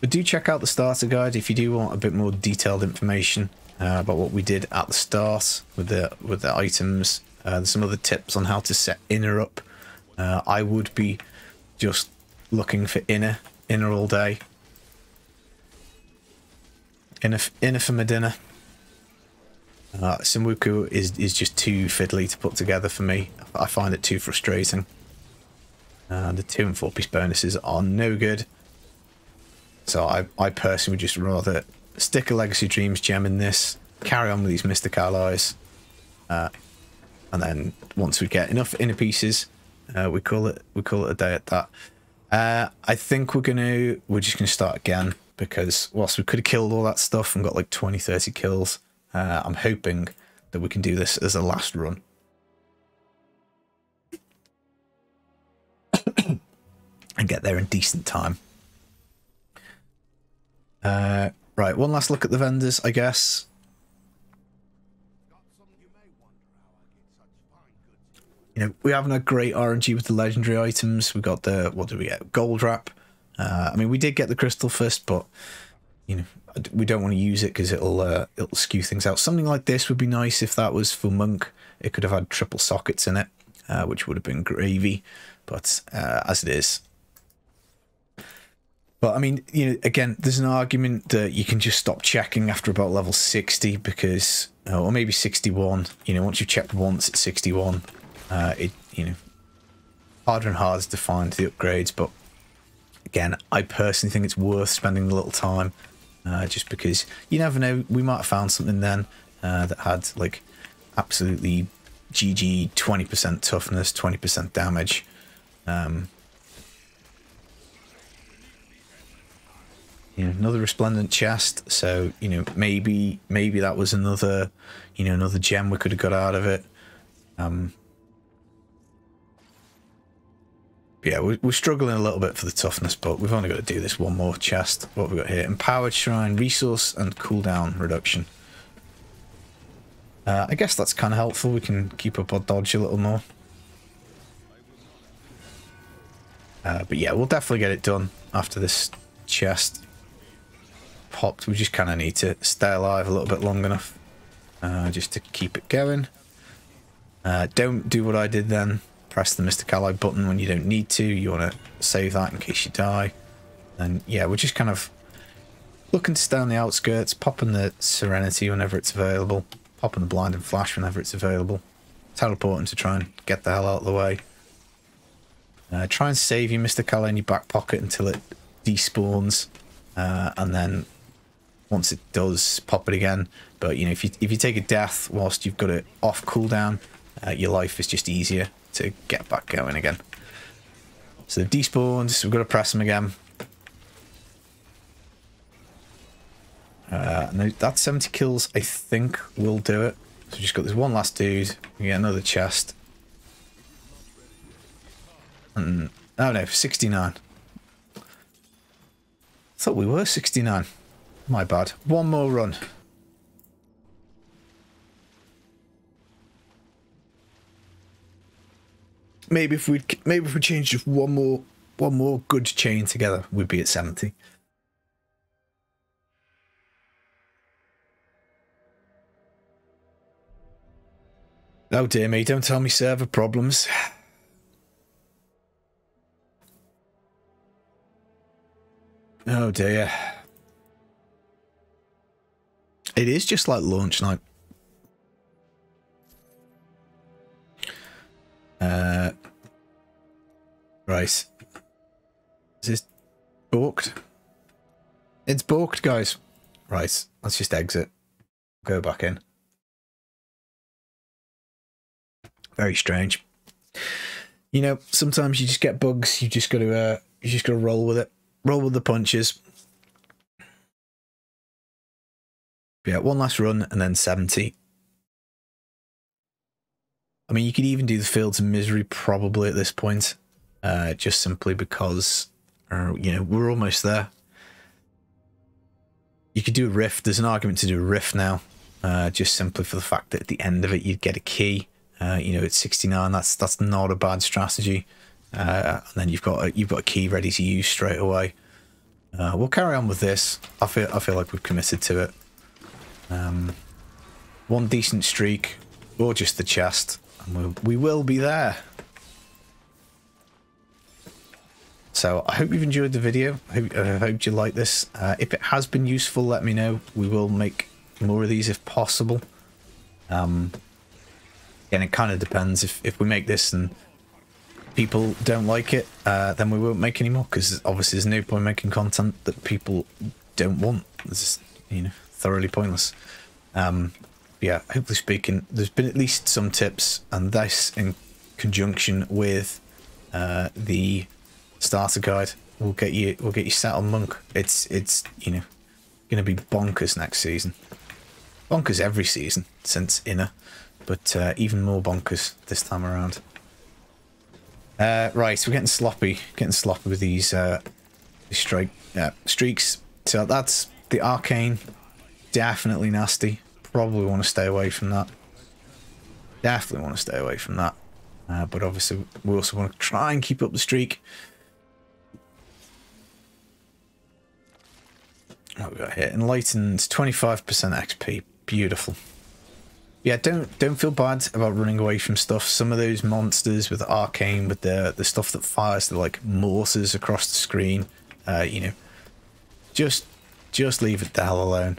But do check out the starter guide if you do want a bit more detailed information about what we did at the start with the items. There's some other tips on how to set inner up. I would be just looking for inner all day. Inner for my dinner. Simwuku is just too fiddly to put together for me. I find it too frustrating. The 2 and 4 piece bonuses are no good. So I personally would just rather stick a Legacy Dreams gem in this, carry on with these Mystic Allies, and then once we get enough inner pieces, we call it a day at that. I think we're just gonna start again, because whilst we could have killed all that stuff and got like 20-30 kills, I'm hoping that we can do this as a last run. And get there in decent time. Right, one last look at the vendors, I guess. You know, we haven't had great RNG with the legendary items. We got the, what did we get? Gold wrap. I mean, we did get the crystal first, but you know, we don't want to use it because it'll skew things out. Something like this would be nice if that was for monk. It could have had triple sockets in it, which would have been gravy. But as it is. But I mean, you know, again, there's an argument that you can just stop checking after about level 60 because, or maybe 61. You know, once you've checked once at 61, you know, harder and harder to find the upgrades. But again, I personally think it's worth spending a little time, just because you never know. We might have found something then that had like absolutely GG 20% toughness, 20% damage. You know, another resplendent chest, so you know, maybe that was another, you know, another gem we could have got out of it. Yeah, we're struggling a little bit for the toughness, but we've only got to do this one more chest. What have we got here? Empowered Shrine, resource and cooldown reduction. I guess that's kind of helpful. We can keep up our dodge a little more. But yeah, we'll definitely get it done after this chest popped. We just kind of need to stay alive a little bit long enough, just to keep it going. Don't do what I did then. Press the Mystic Ally button when you don't need to. You want to save that in case you die. And yeah, we're just kind of looking to stay on the outskirts, popping the Serenity whenever it's available, popping the Blinding Flash whenever it's available, teleporting to try and get the hell out of the way. Try and save your Mystic Ally in your back pocket until it despawns, and then once it does, pop it again. But you know, if you take a death whilst you've got it off cooldown, your life is just easier to get back going again. So they've despawned, so we've got to press them again. And that 70 kills, I think, will do it. So we just got this one last dude. We get another chest. And, oh no, 69. I thought we were 69. My bad. One more run. Maybe if we change just one more good chain together, we'd be at 70. Oh dear me, don't tell me server problems. Oh dear. It is just like launch night. Right. Is this balked? It's balked, guys. Right, let's just exit. Go back in. Very strange. You know, sometimes you just get bugs. You just got to roll with it. Roll with the punches. Yeah, one last run and then 70. I mean, you could even do the Fields of Misery probably at this point, just simply because, you know, we're almost there. You could do a rift. There's an argument to do a rift now, just simply for the fact that at the end of it you'd get a key. You know, it's 69. That's not a bad strategy. And then you've got a key ready to use straight away. We'll carry on with this. I feel like we've committed to it. One decent streak, or just the chest, and we will be there. So I hope you've enjoyed the video. I hope you like this. If it has been useful, let me know. We will make more of these if possible. And it kind of depends if we make this and people don't like it, then we won't make any more, because obviously there's no point making content that people don't want. It's, you know, thoroughly pointless. Yeah, hopefully speaking, there's been at least some tips, and this in conjunction with the starter guide will get you set on monk. It's you know, gonna be bonkers next season. Bonkers every season since Inner, but even more bonkers this time around. Right, so we're getting sloppy with these streaks. So that's the arcane, definitely nasty. Probably want to stay away from that. Definitely want to stay away from that. But obviously we also want to try and keep up the streak. What we got here? Enlightened, 25% XP. Beautiful. Yeah, don't feel bad about running away from stuff. Some of those monsters with arcane, with the stuff that fires the like mortars across the screen, you know, just leave it the hell alone.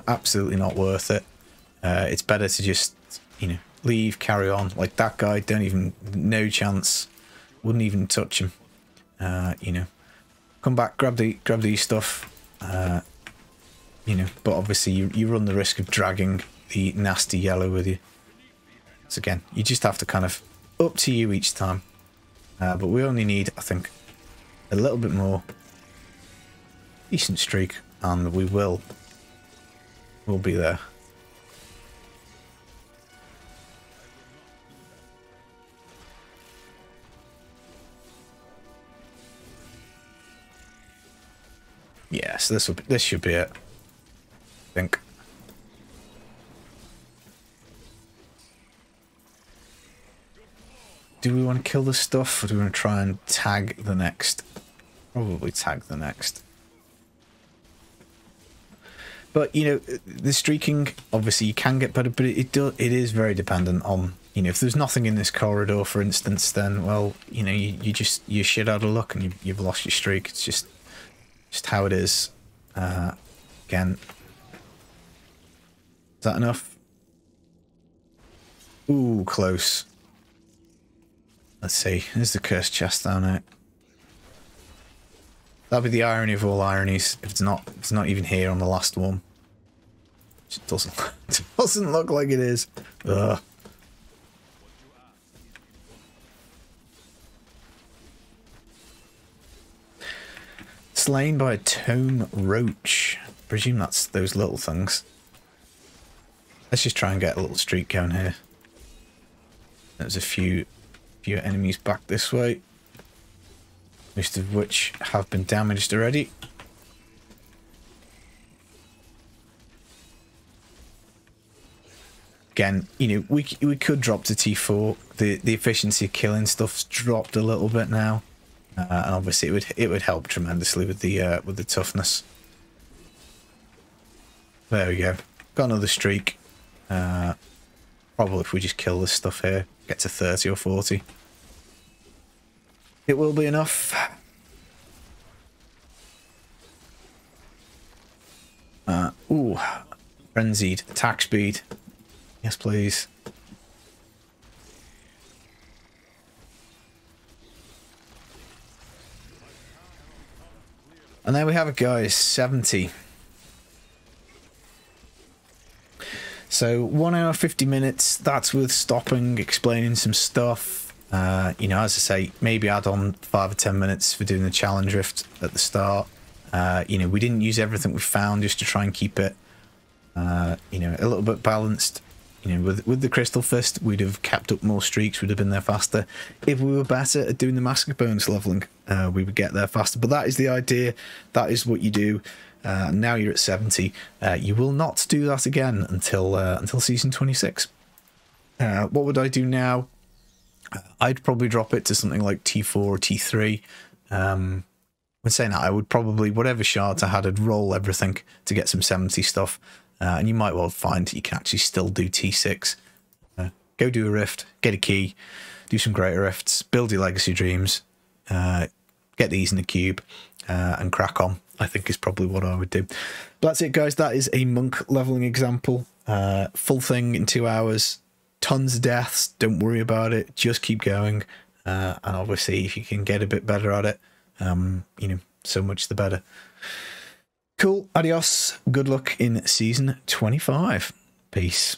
Absolutely not worth it. It's better to just, you know, leave, carry on. Like that guy, don't even, no chance. Wouldn't even touch him. You know, come back, grab these stuff. You know, but obviously you run the risk of dragging the nasty yellow with you. So again, you just have to kind of up to you each time. But we only need, I think, a little bit more. Decent streak, and we'll be there. Yes, this should be it. I think. Do we want to kill the stuff, or do we want to try and tag the next? Probably tag the next. But you know, the streaking, obviously you can get better, but it is very dependent on, you know, if there's nothing in this corridor, for instance, then well, you know, you're shit out of luck and you've lost your streak. It's just how it is. Again, is that enough? Ooh, close. Let's see. There's the cursed chest down there. That'll be the irony of all ironies. If it's not even here on the last one. It doesn't look like it is. Ugh. Slain by a tome roach. Presume that's those little things. Let's just try and get a little streak going here. There's a few enemies back this way. Most of which have been damaged already. Again, you know, we could drop to T4. The efficiency of killing stuff's dropped a little bit now, and obviously it would help tremendously with the toughness. There we go. Got another streak. Probably if we just kill this stuff here, get to 30 or 40. It will be enough. Ooh, frenzied attack speed. Yes, please. And there we have it, guys. 70. So 1 hour 50 minutes. That's with stopping, explaining some stuff. You know, as I say, maybe add on 5 or 10 minutes for doing the challenge rift at the start. You know, we didn't use everything we found just to try and keep it, you know, a little bit balanced. You know, with the Crystal Fist, we'd have kept up more streaks, we'd have been there faster. If we were better at doing the Massacre bonus leveling, we would get there faster. But that is the idea. That is what you do. Now you're at 70. You will not do that again until season 26. What would I do now? I'd probably drop it to something like T4 or T3. When saying that, I would probably, whatever shards I had, I'd roll everything to get some 70 stuff. And you might well find that you can actually still do T6. Go do a rift, get a key, do some greater rifts, build your legacy dreams, get these in the cube, and crack on, I think is probably what I would do. But that's it, guys. That is a monk leveling example. Full thing in 2 hours. Tons of deaths. Don't worry about it. Just keep going. and obviously if you can get a bit better at it, you know, so much the better. Cool. Adios. Good luck in season 25. Peace.